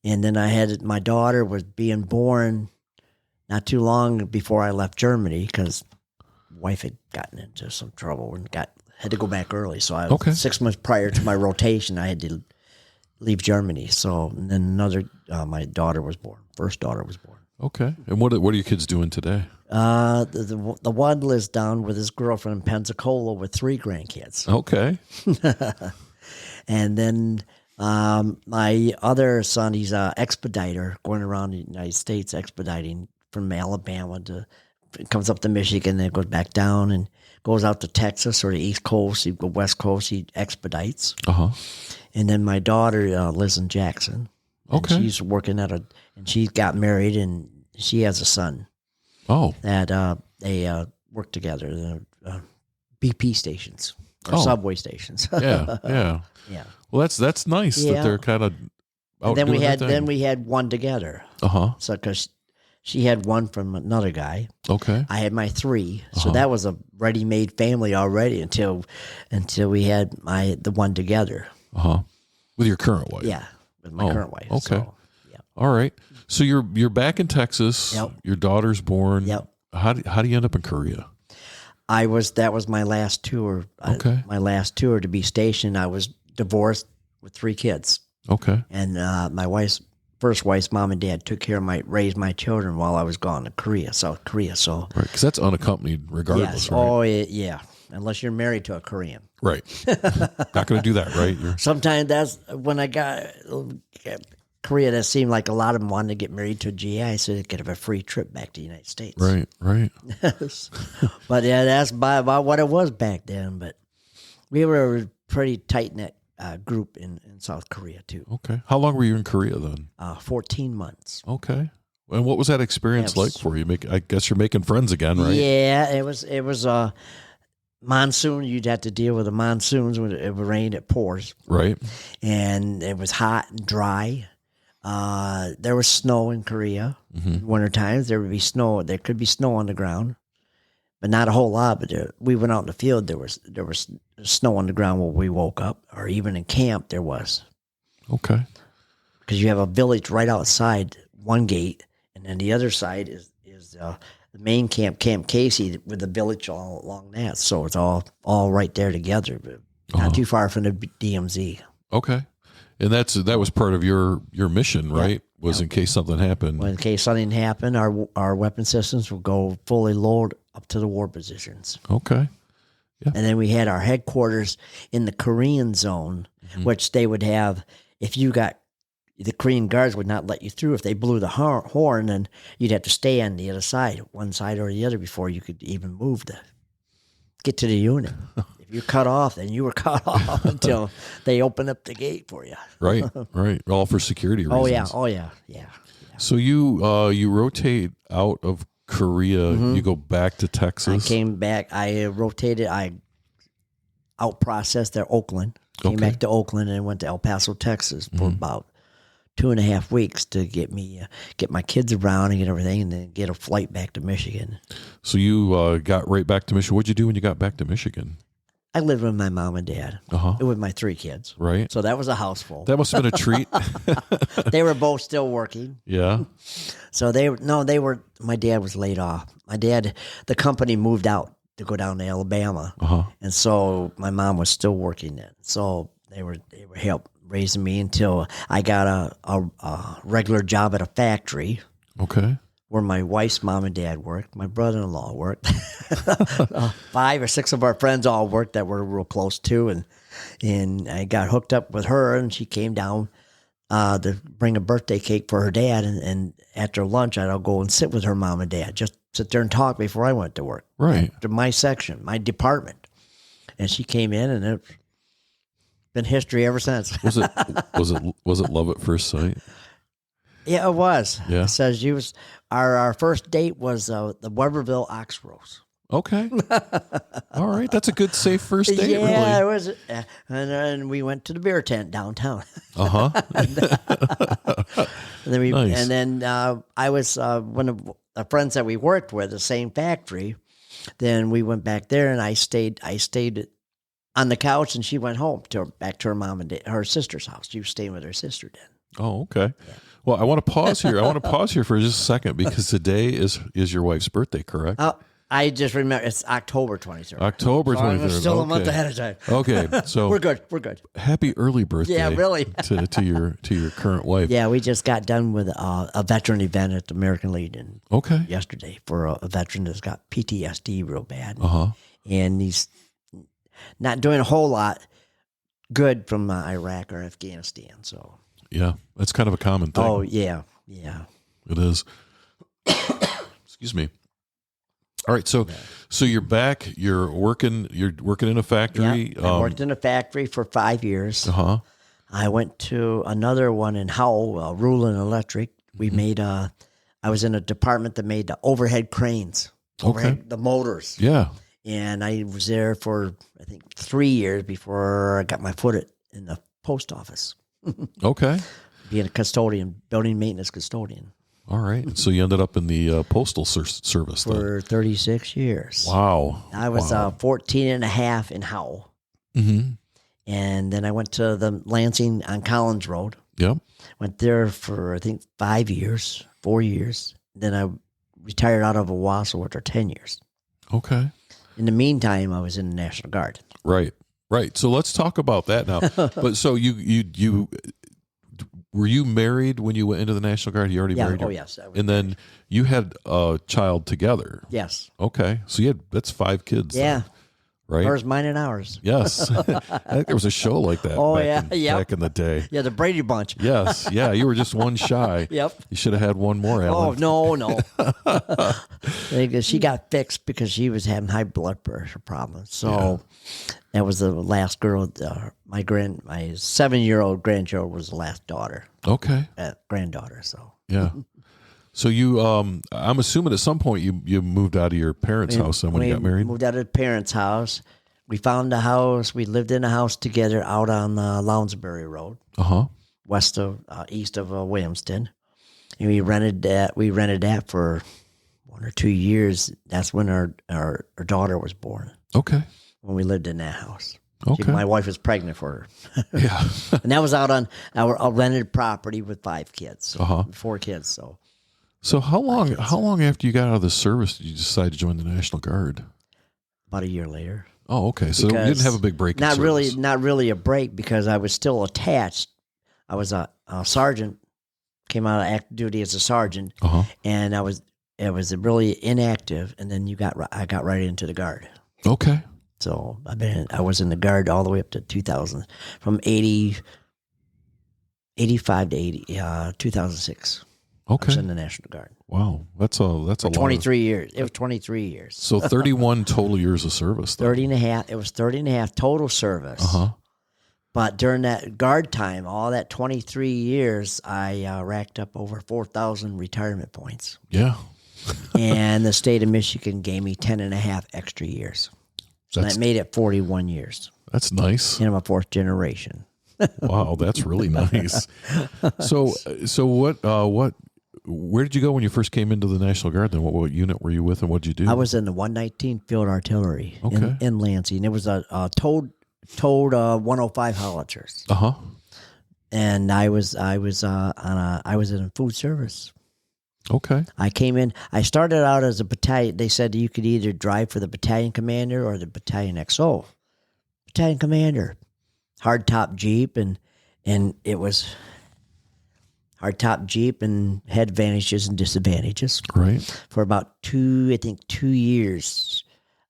And then I had my daughter was being born not too long before I left Germany because wife had gotten into some trouble and had to go back early. So 6 months prior to my rotation, I had to leave Germany. So and then my daughter was born. First daughter was born. Okay. And what are your kids doing today? The one lives down with his girlfriend in Pensacola with 3 grandkids. Okay. And then my other son, he's an expediter going around the United States expediting from Alabama comes up to Michigan, then goes back down and goes out to Texas or the East Coast, the West Coast. He expedites. And then my daughter lives in Jackson. Okay. She's working and she got married, and she has a son. Oh. That they work together, BP stations or subway stations. Yeah. Well, that's nice that they're kind of out and doing their thing. then we had one together. So because she had one from another guy. Okay. I had my 3. So that was a ready-made family already until we had the one together. With your current wife. Yeah, with my current wife. Okay. So, yeah. All right. So you're back in Texas. Yep. Your daughter's born. Yep. How do you end up in Korea? That was my last tour. Okay. My last tour to be stationed. I was divorced with 3 kids. Okay. And my first wife's mom and dad raised my children while I was gone to South Korea. So right, because that's unaccompanied regardless, yes. right? Oh, yeah. Unless you're married to a Korean. Right. Not going to do that, right? Sometimes that's when I got Korea, that seemed like a lot of them wanted to get married to a GI so they could have a free trip back to the United States. Right. But yeah, that's about what it was back then. But we were a pretty tight-knit group in South Korea, too. Okay. How long were you in Korea then? 14 months. Okay. And what was that experience like for you? I guess you're making friends again, right? Yeah, it was monsoon. You'd have to deal with the monsoons when it would rain, it pours. Right. And it was hot and dry. There was snow in Korea. Winter times there would be snow. There could be snow on the ground, but not a whole lot. But we went out in the field. There was snow on the ground when we woke up, or even in camp there was. Okay. Because you have a village right outside one gate, and then the other side is the main camp, Camp Casey, with the village all along that. So it's all right there together, but not too far from the DMZ. Okay. And that was part of your mission, right? Was in case something happened. Well, in case something happened, our weapon systems would go fully load up to the war positions. Okay. Yeah. And then we had our headquarters in the Korean zone, which they would have, if you got, the Korean guards would not let you through. If they blew the horn, then you'd have to stay on the other side, one side or the other, before you could even move to get to the unit. If you cut off, then you were cut off until they opened up the gate for you. Right. All for security reasons. Oh yeah. So you rotate out of Korea, you go back to Texas. I came back. I rotated. I out-processed at Oakland. Came back to Oakland and went to El Paso, Texas for about 2.5 weeks to get my kids around and get everything, and then get a flight back to Michigan. So you got right back to Michigan. What'd you do when you got back to Michigan? I lived with my mom and dad, with my 3 kids. Right. So that was a house full. That must have been a treat. They were both still working. Yeah. So my dad was laid off. The company moved out to go down to Alabama. And so my mom was still working then. So they were raising me until I got a regular job at a factory. Okay. Where my wife's mom and dad worked, my brother-in-law worked. 5 or 6 of our friends all worked that we're real close to, and I got hooked up with her, and she came down to bring a birthday cake for her dad, and after lunch, I'd go and sit with her mom and dad, just sit there and talk before I went to work. Right. To my section, my department. And she came in, and it's been history ever since. Was it love at first sight? Yeah, it was. Yeah. It says our first date was the Weberville Ox Rose. Okay. All right. That's a good, safe first date, Yeah, really. it was. And then we went to the beer tent downtown. Uh-huh. Nice. And then I was one of the friends that we worked with, the same factory. Then we went back there, and I stayed on the couch, and she went home back to her mom and her sister's house. She was staying with her sister then. Oh, okay. Yeah. Well, I want to pause here. For just a second because today is your wife's birthday, correct? I just remember it's October 23rd. October 23rd. I'm still a month ahead of time. Okay, so we're good. Happy early birthday! Yeah, really. to your current wife. Yeah, we just got done with a veteran event at the American Legion. Okay. Yesterday for a veteran that's got PTSD real bad. And he's not doing a whole lot good from Iraq or Afghanistan. So. Yeah, that's kind of a common thing. Oh, yeah. It is. Excuse me. All right, so you're back. You're working in a factory. Yeah, I worked in a factory for 5 years. I went to another one in Howell, Rulin Electric. We made I was in a department that made the overhead cranes, the motors. Yeah. And I was there for I think 3 years before I got my foot in the post office. Okay. Being a custodian, building maintenance custodian. All right. So you ended up in the postal service for 36 years. Wow. I was 14 and a half in Howell. Mm-hmm. And then I went to the Lansing on Collins Road. Yep. Went there for, I think, 4 years. Then I retired out of Owasso after 10 years. Okay. In the meantime, I was in the National Guard. Right. So let's talk about that now. But so you were you married when you went into the National Guard? You already married? Oh, yes. And then you had a child together. Yes. Okay. So that's 5 kids. Yeah. Then, right? Hers, mine, and ours. Yes. I think there was a show like that back in the day. Yeah, the Brady Bunch. Yes. Yeah, you were just one shy. Yep. You should have had one more, Alan. Oh, no. She got fixed because she was having high blood pressure problems. So that was the last girl. My 7-year-old grandchild was the last daughter. Okay. Granddaughter, so. Yeah. So you, I'm assuming at some point you moved out of your parents' house then when you got married? Moved out of the parents' house. We found a house. We lived in a house together out on Lounsbury Road, east of Williamston. And we rented that for 1 or 2 years. That's when our daughter was born. Okay. When we lived in that house. Okay. My wife was pregnant for her. Yeah. And that was out on our rented property with 5 kids. 4 kids, so. So how long after you got out of the service did you decide to join the National Guard? About a year later. Oh, okay. So you didn't have a big break. Not really a break because I was still attached. I was a sergeant. Came out of active duty as a sergeant, and I was really inactive. And then I got right into the Guard. Okay. So I was in the Guard all the way up to 2000, from 85 to 2006. Okay. I was in the National Guard. Wow, that's a lot. 23 years. It was 23 years. So 31 total years of service. Though. 30 and a half. It was 30 and a half total service. But during that Guard time, all that 23 years, I racked up over 4,000 retirement points. Yeah. And the state of Michigan gave me 10 and a half extra years. So that made it 41 years. That's nice. And I'm a 4th generation. Wow, that's really nice. So where did you go when you first came into the National Guard? Then what unit were you with, and what did you do? I was in the 119th Field Artillery in Lansing. It was a towed 105 howitzers. And I was in food service. Okay. I came in. I started out as a battalion. They said you could either drive for the battalion commander or the battalion XO. Battalion commander, hardtop Jeep, and And it was hardtop Jeep and had advantages and disadvantages. Right. For about 2 years,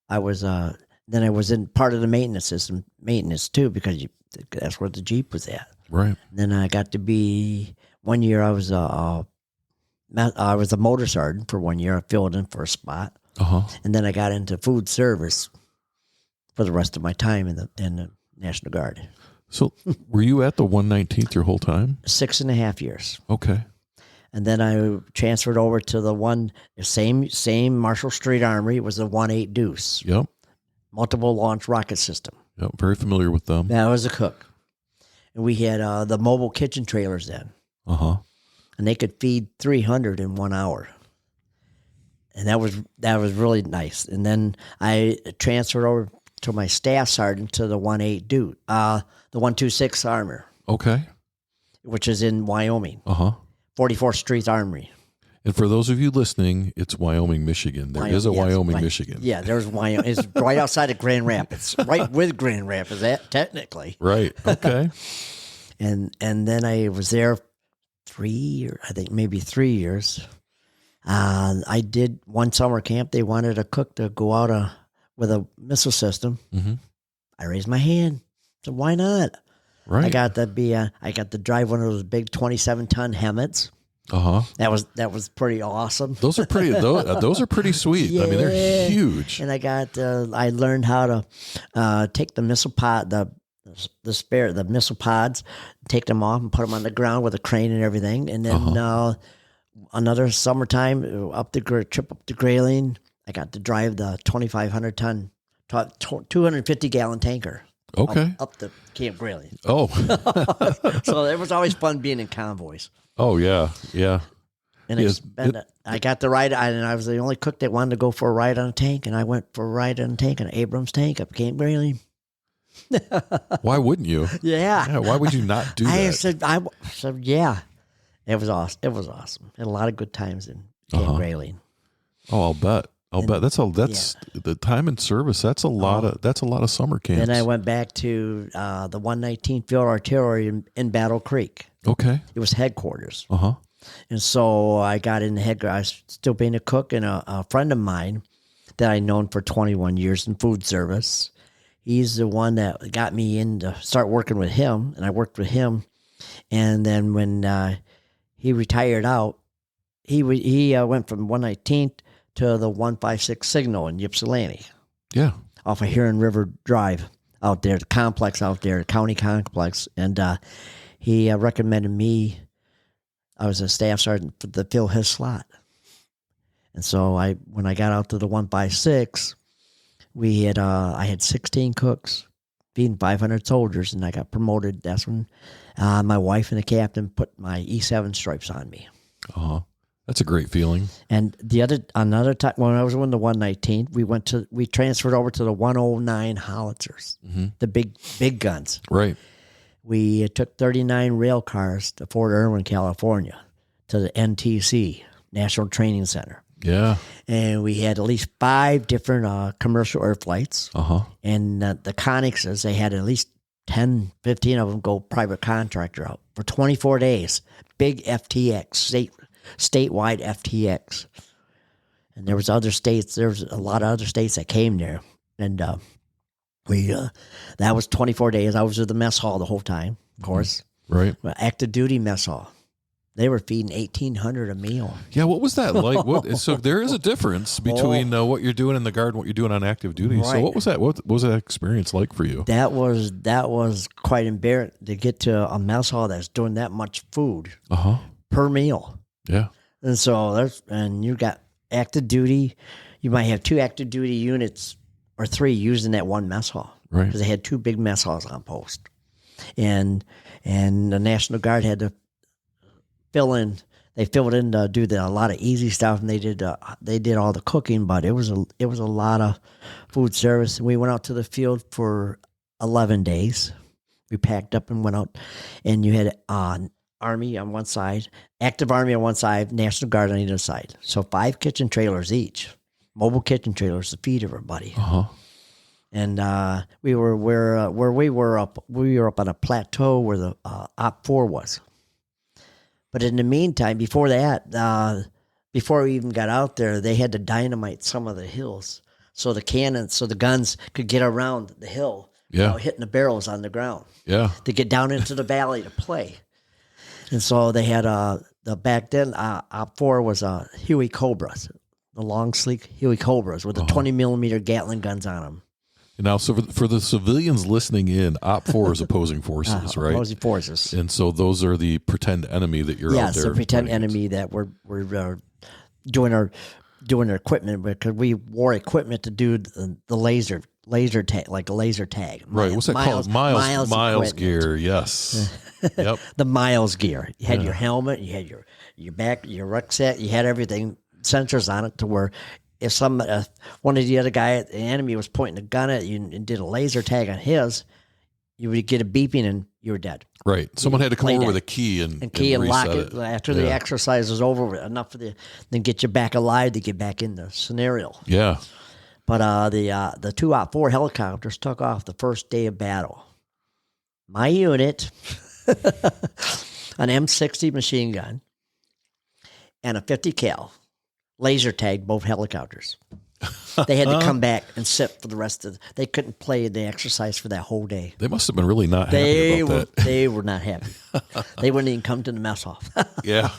I was, then I was in part of the maintenance too, because that's where the Jeep was at. Right. Then I got to be, 1 year I was a motor sergeant for 1 year. I filled in for a spot. And then I got into food service for the rest of my time in the National Guard. So were you at the 119th your whole time? 6.5 years. Okay. And then I transferred over to the same Marshall Street Armory. It was the 1-8 Deuce. Yep. Multiple launch rocket system. Yep. Very familiar with them. I was a cook. And we had the mobile kitchen trailers then. And they could feed 300 in 1 hour. And that was really nice. And then I transferred over to my staff sergeant to the 1-8 Deuce, the 126 Armor. Okay. Which is in Wyoming. 44th Street Armory. And for those of you listening, it's Wyoming, Michigan. There is a Wyoming, Michigan. Yeah, there's Wyoming. It's right outside of Grand Rapids, right with Grand Rapids, technically. Right. Okay. And then I was there 3 years, I think maybe 3 years. I did one summer camp. They wanted a cook to go out with a missile system. I raised my hand. So why not? Right. I got to drive one of those big 27-ton Hemmets. That was pretty awesome. Those are pretty. Those are pretty sweet. Yeah. I mean, they're huge. And I learned how to take the missile pod, the missile pods, take them off and put them on the ground with a crane and everything. And then another summertime trip up to Grayling, I got to drive the 2,500-ton, 250-gallon tanker. Okay. Up the Camp Grayling. Oh. So it was always fun being in convoys. Oh, yeah. Yeah. And I got the ride, and I was the only cook that wanted to go for a ride on a tank, and I went for a ride on a tank, an Abrams tank up Camp Grayling. Why wouldn't you? Yeah. Why would you not do that? I said, yeah. It was awesome. It was awesome. Had a lot of good times in Camp Grayling. Oh, I'll bet. That's the time in service. That's a lot of summer camps. Then I went back to the 119th Field Artillery in Battle Creek. Okay. It was headquarters. And so I got in the headquarters. I was still being a cook, and a friend of mine that I'd known for 21 years in food service. He's the one that got me in to start working with him, and I worked with him. And then when he retired out, he went from 119th to the 156 Signal in Ypsilanti. Yeah. Off of Huron River Drive out there, the complex out there, the county complex. And he recommended me. I was a staff sergeant to fill his slot. And so when I got out to the 156, I had 16 cooks feeding 500 soldiers, and I got promoted. That's when my wife and the captain put my E7 stripes on me. That's a great feeling. And another time when I was in the 119th, we transferred over to the 109 howitzers, the big guns. Right. We took 39 rail cars to Fort Irwin, California, to the NTC, National Training Center. Yeah. And we had at least 5 different commercial air flights. And the Connexes, they had at least 10, 15 of them go private contractor out for 24 days. Big FTX, statewide FTX. And there was other states. There was a lot of other states that came there. And that was 24 days. I was at the mess hall the whole time, of course. Right. Active duty mess hall. They were feeding 1,800 a meal. Yeah, what was that like? So there is a difference between what you're doing in the guard and what you're doing on active duty. Right. So what was that? What was that experience like for you? That was quite embarrassing to get to a mess hall that's doing that much food per meal. Yeah. And so you got active duty. You might have 2 active duty units or 3 using that one mess hall. Right. Because they had 2 big mess halls on post. And the National Guard had to fill in. They filled in to do a lot of easy stuff, and they did all the cooking. But it was a lot of food service. And we went out to the field for 11 days. We packed up and went out, and you had Army on one side, active Army on one side, National Guard on either side. So 5 kitchen trailers each, mobile kitchen trailers to feed everybody. And we were where we were up. We were up on a plateau where the Op 4 was. But in the meantime, before that, before we even got out there, they had to dynamite some of the hills so the guns could get around the hill without hitting the barrels on the ground. Yeah. To get down into the valley to play. And so they had back then Op 4 was Huey Cobras, the long sleek Huey Cobras with the 20 millimeter Gatling guns on them. Now, so for the civilians listening in, Op 4 is opposing forces, right? Opposing forces. And so those are the pretend enemy that you're out there. Yes, the pretend enemy that we're doing our equipment, because we wore equipment to do the laser tag, like a laser tag. Right. What's that called? Miles gear. Yes. Yep. The Miles gear. You had your helmet, you had your back, your rucksack, you had everything, sensors on it to where if one of the other the enemy was pointing a gun at you and did a laser tag on his, you would get a beeping and you were dead. Right. Someone had to come over with a key and lock it. After the exercise was over, enough for then get you back alive to get back in the scenario. Yeah. But the 2 Op 4 helicopters took off the first day of battle. My unit, an M60 machine gun, and a 50 cal laser tagged both helicopters. They had to come back and sit for the rest of they couldn't play the exercise for that whole day. They must have been really not happy about that. They were not happy. They wouldn't even come to the mess hall. Yeah.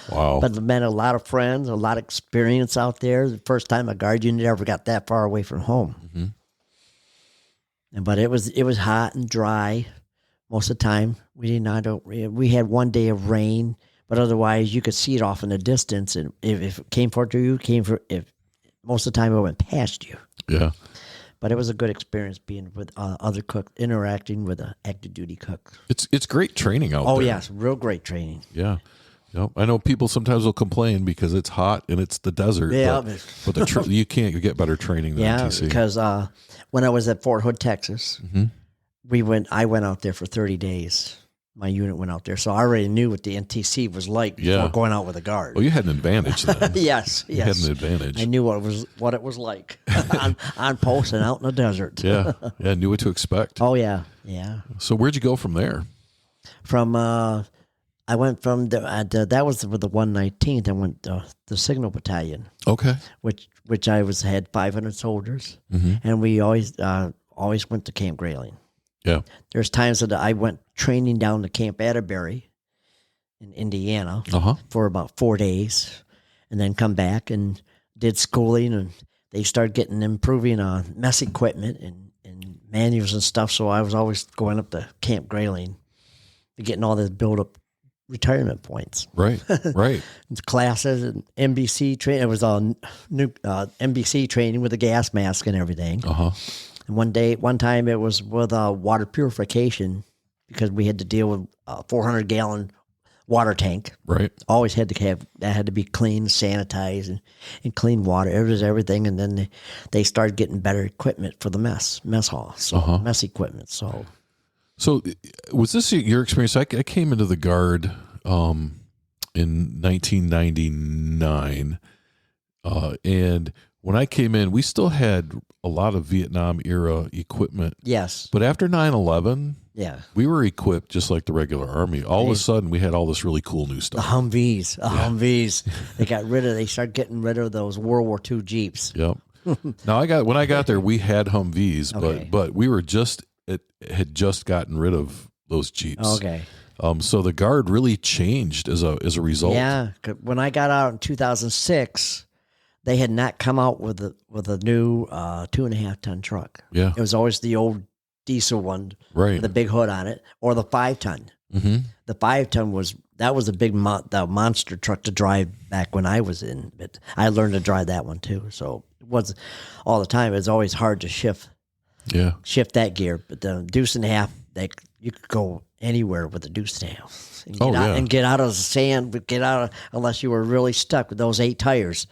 Wow. But met a lot of friends, a lot of experience out there. The first time a guard unit ever got that far away from home. Mm-hmm. But it was hot and dry most of the time. We had one day of rain, but otherwise you could see it off in the distance. And if it came for you, most of the time it went past you. Yeah. But it was a good experience being with other cooks, interacting with active duty cooks. It's great training out there. Oh yes, real great training. Yeah. Yep. I know people sometimes will complain because it's hot and it's the desert. Yeah, but you can't get better training than NTC. Yeah, because when I was at Fort Hood, Texas, I went out there for 30 days. My unit went out there, so I already knew what the NTC was like before going out with a guard. Well, you had an advantage then. Yes. You had an advantage. I knew what it was like on post and out in the desert. Yeah, knew what to expect. Oh yeah. So where'd you go from there? I went from that was with the 119th. I went the Signal Battalion. Okay. Which had 500 soldiers, and we always went to Camp Grayling. Yeah. There's times that I went training down to Camp Atterbury in Indiana for about 4 days, and then come back and did schooling, and they started improving on mess equipment and manuals and stuff. So I was always going up to Camp Grayling, getting all this build up retirement points. Right. Classes and NBC training. It was all new NBC training with a gas mask and everything. And one time it was with water purification, because we had to deal with a 400-gallon water tank. Right. Always had to have that, had to be clean, sanitized, and clean water. It was everything. And then they started getting better equipment for the mess hall. So mess equipment. So was this your experience? I came into the Guard in 1999, and when I came in, we still had a lot of Vietnam era equipment. Yes. But after 9/11, we were equipped just like the regular Army. All of a sudden, we had all this really cool new stuff. The Humvees. They started getting rid of those World War II Jeeps. Yep. Now when I got there, we had Humvees, but we were had just gotten rid of those Jeeps. Okay. So the Guard really changed as a result. Yeah. When I got out in 2006, they had not come out with a new 2.5 ton truck. Yeah. It was always the old diesel one, right, with the big hood on it, or the 5 ton. Mm-hmm. The 5 ton was a big monster truck to drive back when I was in. But I learned to drive that one too. So it was all the time. It was always hard to shift that gear. But the deuce and a half, you could go anywhere with the deuce and a half and get out of the sand. Unless you were really stuck with those 8 tires.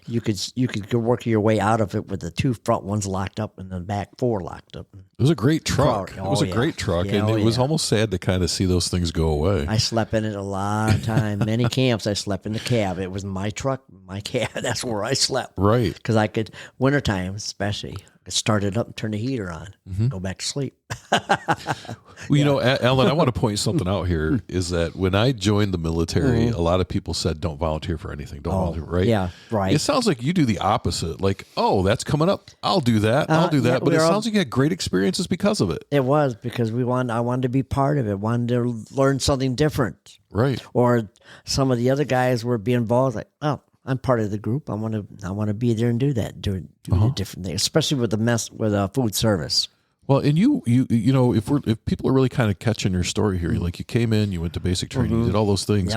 You could work your way out of it with the 2 front ones locked up and the back 4 locked up. It was a great truck. It was a great truck, and it was almost sad to kind of see those things go away. I slept in it a lot of time. Many camps I slept in the cab. It was my truck, my cab. That's where I slept. Right. Because I could, wintertime especially, start it up and turn the heater on, go back to sleep. Well, you know, Alan, I want to point something out here is that when I joined the military, a lot of people said, don't volunteer for anything. Don't volunteer, right? Yeah, right. It sounds like you do the opposite. Like, oh, that's coming up. I'll do that. I'll do that. Yeah, but it sounds like you had great experiences because of it. It was because I wanted to be part of it, wanted to learn something different. Right. Or some of the other guys were being involved, like, oh, I'm part of the group. I want to be there and do that, do the different things, especially with the food service. Well, and you know, if people are really kind of catching your story here, like you came in, you went to basic training, you did all those things,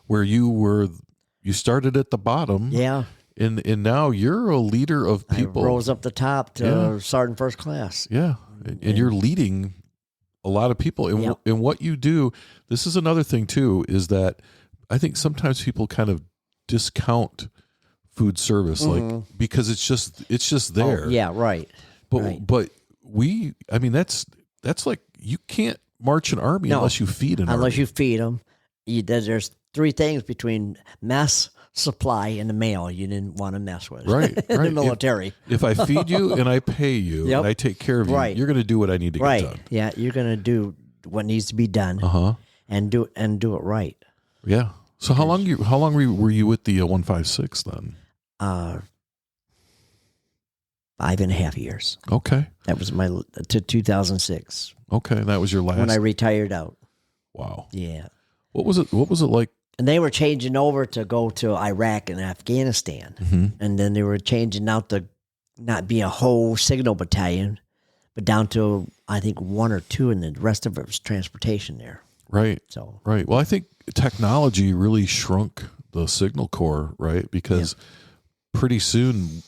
where you started at the bottom, and now you're a leader of people. I rose up the top to sergeant first class. Yeah, and you're leading a lot of people, and what you do. This is another thing too, is that I think sometimes people kind of discount food service, like because it's just there. Oh, yeah, right. But I mean, that's like you can't march an army unless you feed an army. Unless you feed them. There's three things between mess, supply, and the mail you didn't want to mess with. Right. In the military. If I feed you and I pay you and I take care of you, you're going to do what I need to get done. Yeah, you're going to do what needs to be done. And do it right. Yeah. So how long were you with the 156 then? 5.5 years. Okay. That was to 2006. Okay, and that was your last. When I retired out. Wow. Yeah. What was it like? And they were changing over to go to Iraq and Afghanistan, and then they were changing out to not be a whole signal battalion, but down to I think 1 or 2, and the rest of it was transportation there. Right. So. Right. Well, I think technology really shrunk the signal corps, right? Because pretty soon,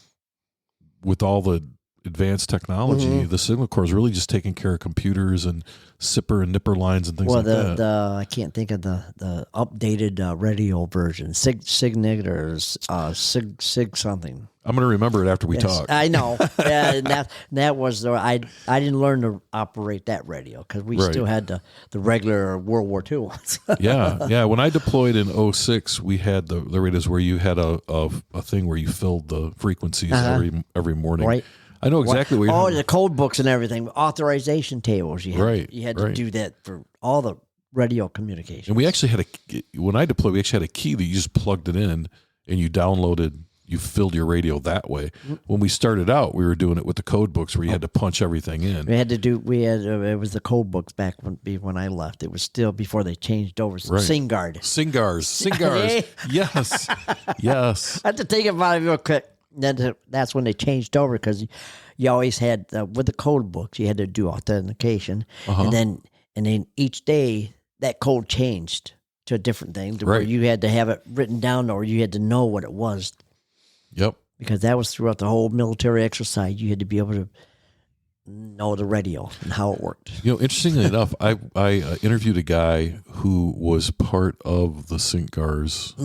with all the advanced technology, the signal corps is really just taking care of computers and sipper and nipper lines and things like that. I can't think of the updated radio version, Signet or Sig something. I'm going to remember it after we talk. I know. That was I didn't learn to operate that radio because we still had the regular World War II ones. Yeah. When I deployed in 2006, we had the radios where you had a thing where you filled the frequencies every morning. Right. I know exactly what you're the code books and everything, authorization tables. You had to do that for all the radio communications. And we actually when I deployed, we actually had a key that you just plugged it in and you filled your radio that way. When we started out, we were doing it with the code books where you had to punch everything in. It was the code books back when I left. It was still before they changed over. Right. Singars. Yes. I have to think about it real quick. That's when they changed over because you always had with the code books you had to do authentication, and then each day that code changed to a different thing where you had to have it written down or you had to know what it was. Yep. Because that was throughout the whole military exercise. You had to be able to know the radio and how it worked. You know, interestingly enough, I interviewed a guy who was part of the SINCGAR's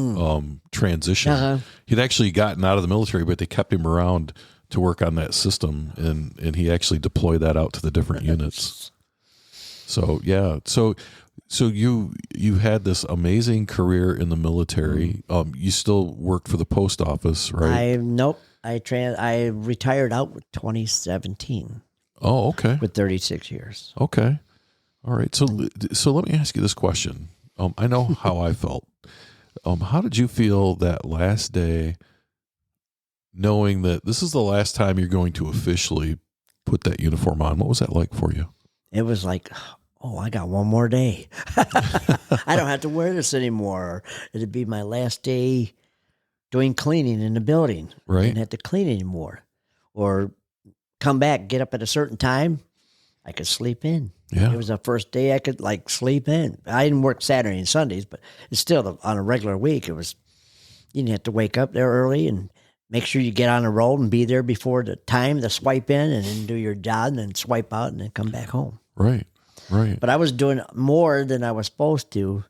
transition. He'd actually gotten out of the military, but they kept him around to work on that system, and he actually deployed that out to the different units. So yeah, so you had this amazing career in the military. You still worked for the post office, right? I retired out with 2017. Oh, okay. With 36 years. Okay. All right. So let me ask you this question. I know how I felt. How did you feel that last day, knowing that this is the last time you're going to officially put that uniform on? What was that like for you? It was like, oh, I got one more day. I don't have to wear this anymore. It'd be my last day doing cleaning in the building. Right. I didn't have to clean anymore. Or come back, get up at a certain time, I could sleep in. Yeah. It was the first day I could sleep in. I didn't work Saturday and Sundays, but it's still on a regular week. You didn't have to wake up there early and make sure you get on the road and be there before the time to swipe in and then do your job and then swipe out and then come back home. Right. But I was doing more than I was supposed to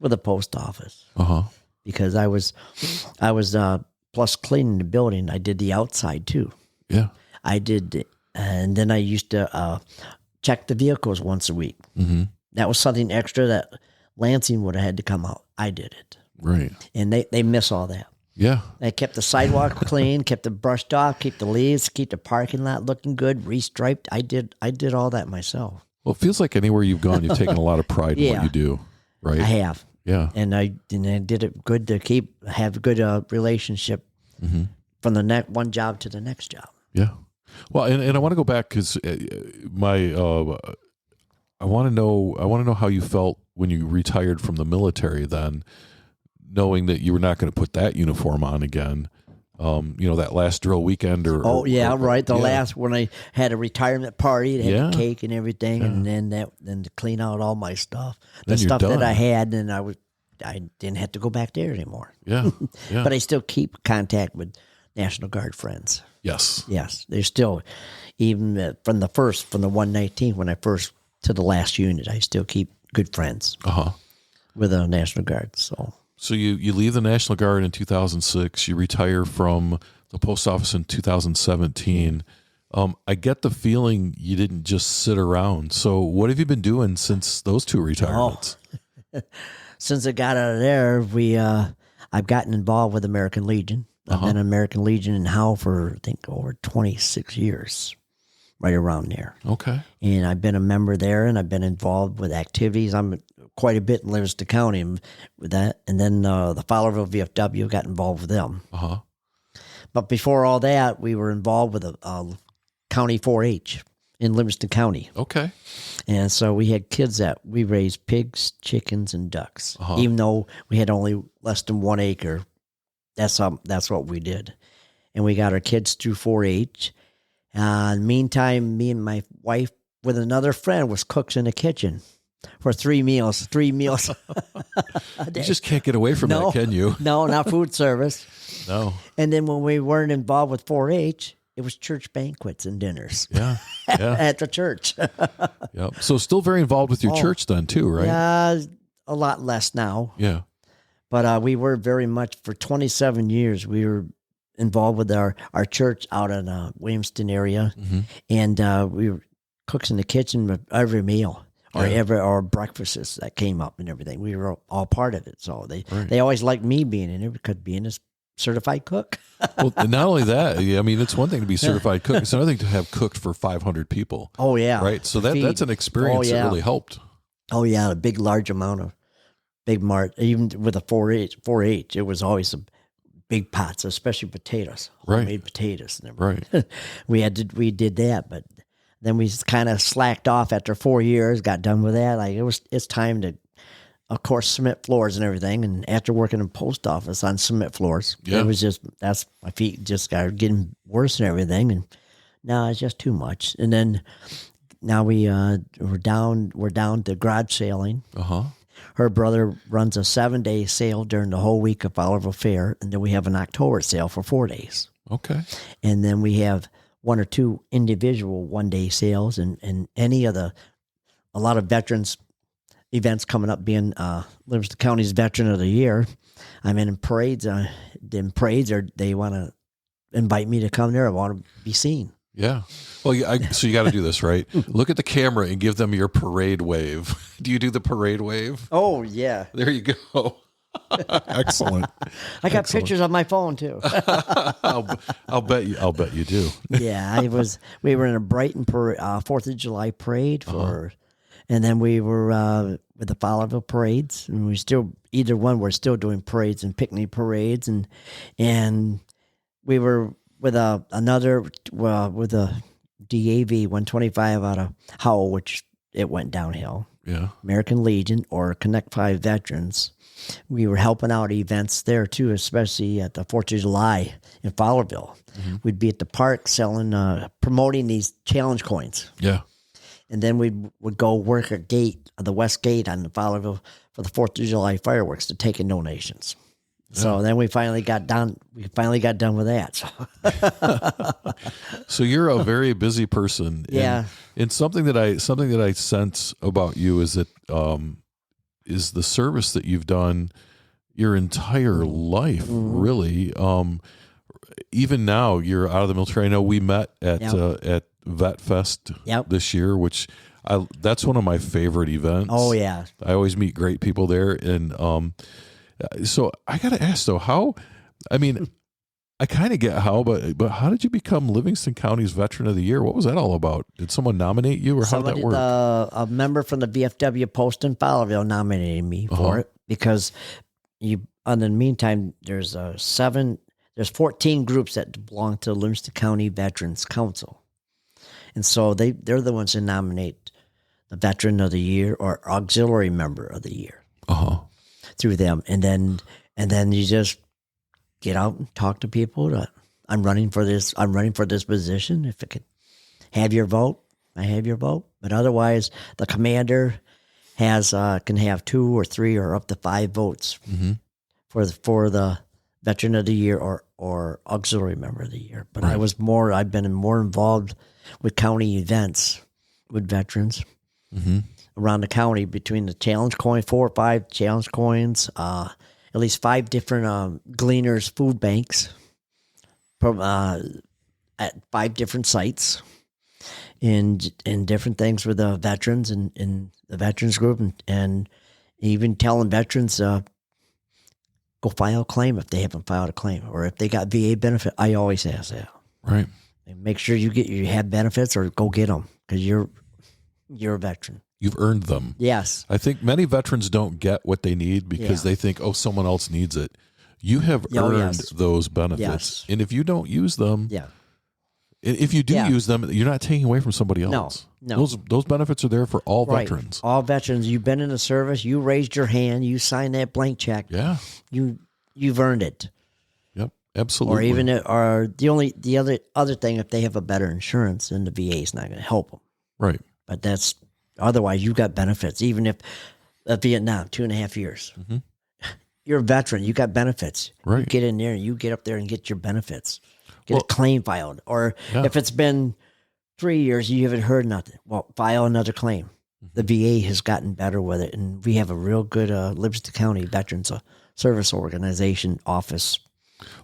with the post office. Because I was plus cleaning the building, I did the outside too. Yeah. I did, and then I used to check the vehicles once a week. Mm-hmm. That was something extra that Lansing would have had to come out. I did it. Right. And they miss all that. Yeah. I kept the sidewalk clean, kept it brushed off, keep the leaves, keep the parking lot looking good, restriped. I did all that myself. Well, it feels like anywhere you've gone, you've taken a lot of pride in what Yeah. you do, right? I have. Yeah. And I did it good to have a good relationship from the one job to the next job. Yeah. Well, and I want to go back because I want to know how you felt when you retired from the military. Then, knowing that you were not going to put that uniform on again. That last drill weekend or right. The last when I had a retirement party, they had a cake and everything, and then to clean out all my stuff, the stuff that I had, and I didn't have to go back there anymore. Yeah. But I still keep contact with National Guard friends. Yes. They're still, even from the 119 when I first to the last unit, I still keep good friends with the National Guard. So you leave the National Guard in 2006. You retire from the post office in 2017. I get the feeling you didn't just sit around. So what have you been doing since those two retirements? Since I got out of there, I've gotten involved with American Legion. I've been American Legion in Howe for, I think, over 26 years, right around there. Okay. And I've been a member there, and I've been involved with activities. I'm quite a bit in Livingston County with that. And then the Fowlerville VFW got involved with them. But before all that, we were involved with a county 4-H in Livingston County. Okay. And so we had kids that we raised pigs, chickens, and ducks. Even though we had only less than 1 acre, that's what we did. And we got our kids through 4-H. Meantime, me and my wife with another friend was cooks in the kitchen for 3 meals. 3 meals a day. You just can't get away from that, can you? No, not food service. No. And then when we weren't involved with 4-H, it was church banquets and dinners. Yeah. At the church. Yep. So still very involved with your church then too, right? Yeah, a lot less now. Yeah. But we were very much, for 27 years, we were involved with our church out in Williamston area. And we were cooks in the kitchen with every meal. Or breakfasts that came up and everything. We were all part of it. So they always liked me being in it because being a certified cook. Well, not only that, I mean, it's one thing to be certified cook. It's another thing to have cooked for 500 people. Oh, yeah. Right? So that's an experience that really helped. Oh, yeah. A big, large amount of even with a 4-H, it was always some big pots, especially potatoes, homemade potatoes. And everything. Right. We did that, but then we kind of slacked off after 4 years, got done with that. Like it's time to, of course, cement floors and everything. And after working in post office on cement floors, it was my feet just got getting worse and everything. And now it's just too much. And then now we're down to garage sailing. Her brother runs a 7-day sale during the whole week of Fowlerville Fair. And then we have an October sale for 4 days. Okay. And then we have 1 or 2 individual 1-day sales and a lot of veterans events coming up, being Livingston County's Veteran of the Year. I'm in parades. Or they want to invite me to come there. I want to be seen. Yeah. Well, so you got to do this, right? Look at the camera and give them your parade wave. Do you do the parade wave? Oh, yeah. There you go. Excellent. I got pictures on my phone too. I'll bet you do. Yeah, we were in a Brighton 4th of July parade and then we were with the Fowlerville parades, and we're still doing parades and picnic parades, and we were with a DAV 125 out of Howell, which it went downhill. Yeah. American Legion or Connect 5 Veterans. We were helping out events there too, especially at the 4th of July in Fowlerville. We'd be at the park selling, promoting these challenge coins. Yeah. And then we would go work a gate, the West Gate on the Fowlerville for the 4th of July fireworks to take in donations. Yeah. So then we finally got done with that. So, so you're a very busy person. Yeah. And something that I sense about you is that, is the service that you've done your entire life, really. Even now, you're out of the military. I know we met at Vet Fest this year, which that's one of my favorite events. Oh, yeah. I always meet great people there. And so I got to ask, though, how I mean, I kind of get how, but how did you become Livingston County's Veteran of the Year? What was that all about? Did someone nominate you, or how did that work? A member from the VFW Post in Fowlerville nominated me for it because in the meantime, there's 14 groups that belong to the Livingston County Veterans Council. And so they're the ones who nominate the Veteran of the Year or Auxiliary Member of the Year through them. And then you just get out and talk to people. I'm running for this position. If it could have your vote, I have your vote. But otherwise, the commander can have 2 or 3 or up to 5 votes for the Veteran of the Year or Auxiliary Member of the Year. But right. I've been more involved with county events with veterans around the county, between the challenge coin, 4 or 5 challenge coins, at least 5 different Gleaners food banks at 5 different sites in different things with the veterans and in the veterans group, and even telling veterans go file a claim if they haven't filed a claim, or if they got VA benefit. I always ask that. Right. And make sure you have benefits, or go get them, because you're a veteran. You've earned them. Yes. I think many veterans don't get what they need because they think, oh, someone else needs it. You have earned those benefits. Yes. And if you don't use them, if you do use them, you're not taking away from somebody else. No. Those benefits are there for all veterans. All veterans. You've been in the service. You raised your hand. You signed that blank check. Yeah. You've earned it. Yep. Absolutely. Or even the other thing, if they have a better insurance, then the VA is not going to help them. Right. But otherwise you've got benefits. Even if Vietnam, 2.5 years, you're a veteran. You got benefits. Right. You get in there and you get up there and get your benefits. Get a claim filed. Or if it's been 3 years, you haven't heard nothing. Well, file another claim. The VA has gotten better with it, and we have a real good Livingston County Veterans Service Organization office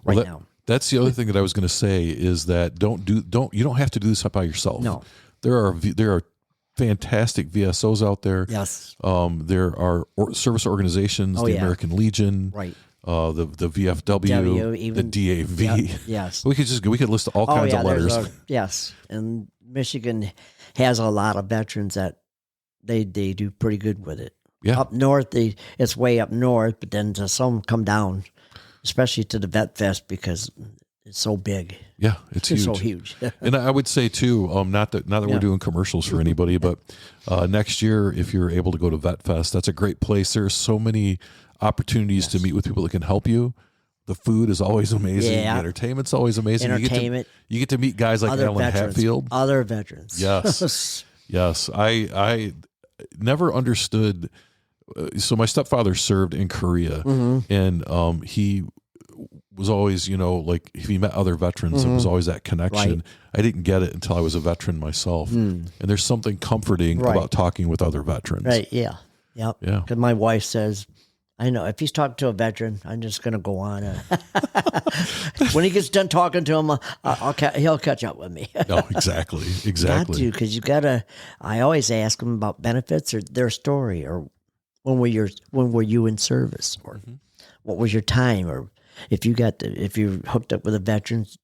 now. That's the other thing that I was going to say is that you don't have to do this by yourself. No, there are fantastic VSOs out there. Yes, there are service organizations, the American Legion, right. The VFW, even the DAV. Yes, we could list all kinds of letters. Yes, and Michigan has a lot of veterans that they do pretty good with it. Yeah. Up north, it's way up north, but then some come down, especially to the Vet Fest, because it's so big. Yeah, it's huge. So huge. And I would say too, not that we're doing commercials for anybody, but next year, if you're able to go to Vet Fest, that's a great place. There's so many opportunities to meet with people that can help you. The food is always amazing. Yeah. The entertainment's always amazing. You get to meet guys like Alan Hatfield. Other veterans. Yes. Yes. I never understood. So my stepfather served in Korea, and he was always, like if he met other veterans, it was always that connection. Right. I didn't get it until I was a veteran myself. And there's something comforting about talking with other veterans. Right. Yeah. Yep. Yeah. Because my wife says, I know if he's talking to a veteran, I'm just going to go on. When he gets done talking to him, he'll catch up with me. No, exactly. Got to, because you got to. I always ask them about benefits or their story, or when were you in service, or what was your time, or if you're hooked up with a veteran's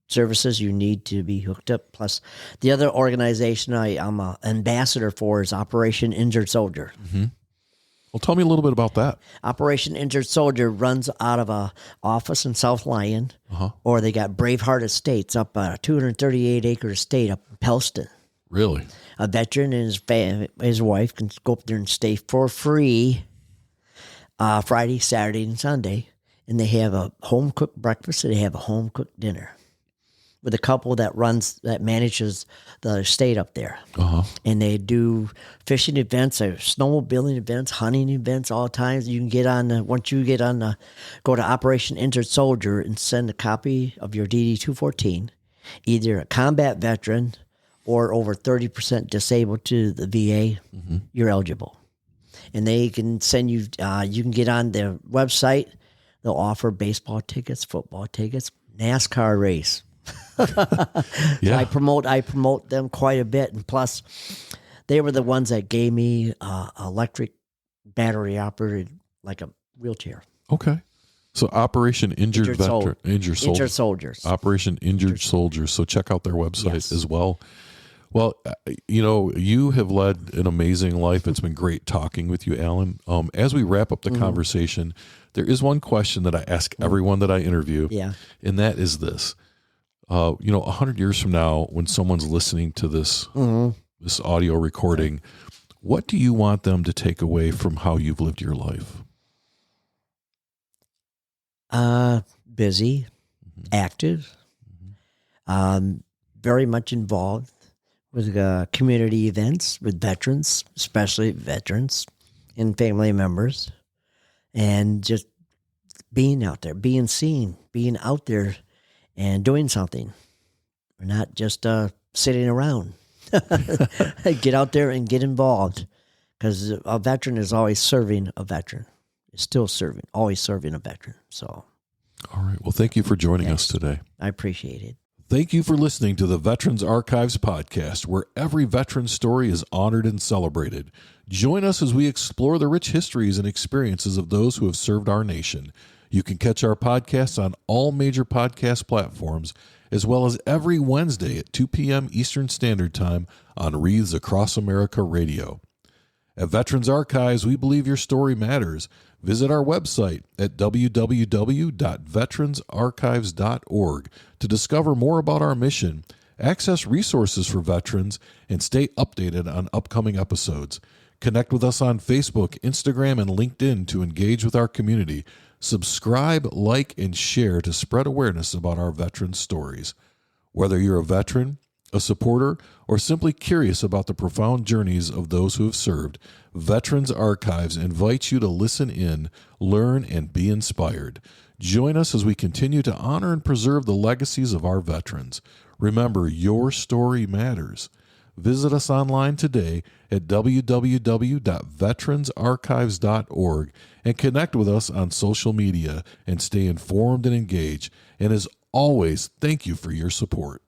services, you need to be hooked up. Plus, the other organization I'm an ambassador for is Operation Injured Soldier. Well, tell me a little bit about that. Operation Injured Soldier runs out of a office in South Lyon, or they got Braveheart Estates up a 238-acre estate up in Pelston. Really? A veteran and his wife can go up there and stay for free Friday, Saturday, and Sunday. And they have a home-cooked breakfast and they have a home-cooked dinner with a couple that manages the estate up there. And they do fishing events, snowmobiling events, hunting events, all times. You can get on go to Operation Injured Soldier and send a copy of your DD-214, either a combat veteran or over 30% disabled to the VA, you're eligible. And they can send you, you can get on their website. They'll offer baseball tickets, football tickets, NASCAR race. Yeah. I promote them quite a bit, and plus, they were the ones that gave me electric battery operated like a wheelchair. Okay. So Operation Injured Veteran, Injured Soldiers. Operation Injured Soldiers. So check out their website Yes. as well. Well, you have led an amazing life. It's been great talking with you, Alan. As we wrap up the conversation, there is one question that I ask everyone that I interview, and that is this. 100 years from now, when someone's listening to this this audio recording, what do you want them to take away from how you've lived your life? Busy, active, very much involved with community events with veterans, especially veterans and family members, and just being out there, being seen, being out there and doing something. We're not just sitting around. Get out there and get involved, because a veteran is always serving a veteran. Is still serving, always serving a veteran. So, all right. Well, thank you for joining us today. I appreciate it. Thank you for listening to the Veterans Archives podcast, where every veteran story is honored and celebrated. Join us as we explore the rich histories and experiences of those who have served our nation. You can catch our podcasts on all major podcast platforms, as well as every Wednesday at 2 p.m. Eastern Standard Time on Wreaths Across America Radio. At Veterans Archives, we believe your story matters. Visit our website at www.veteransarchives.org to discover more about our mission, access resources for veterans, and stay updated on upcoming episodes. Connect with us on Facebook, Instagram, and LinkedIn to engage with our community. Subscribe, like, and share to spread awareness about our veterans' stories. Whether you're a veteran, a supporter, or simply curious about the profound journeys of those who have served, Veterans Archives invites you to listen in, learn, and be inspired. Join us as we continue to honor and preserve the legacies of our veterans. Remember, your story matters. Visit us online today at www.veteransarchives.org and connect with us on social media and stay informed and engaged. And as always, thank you for your support.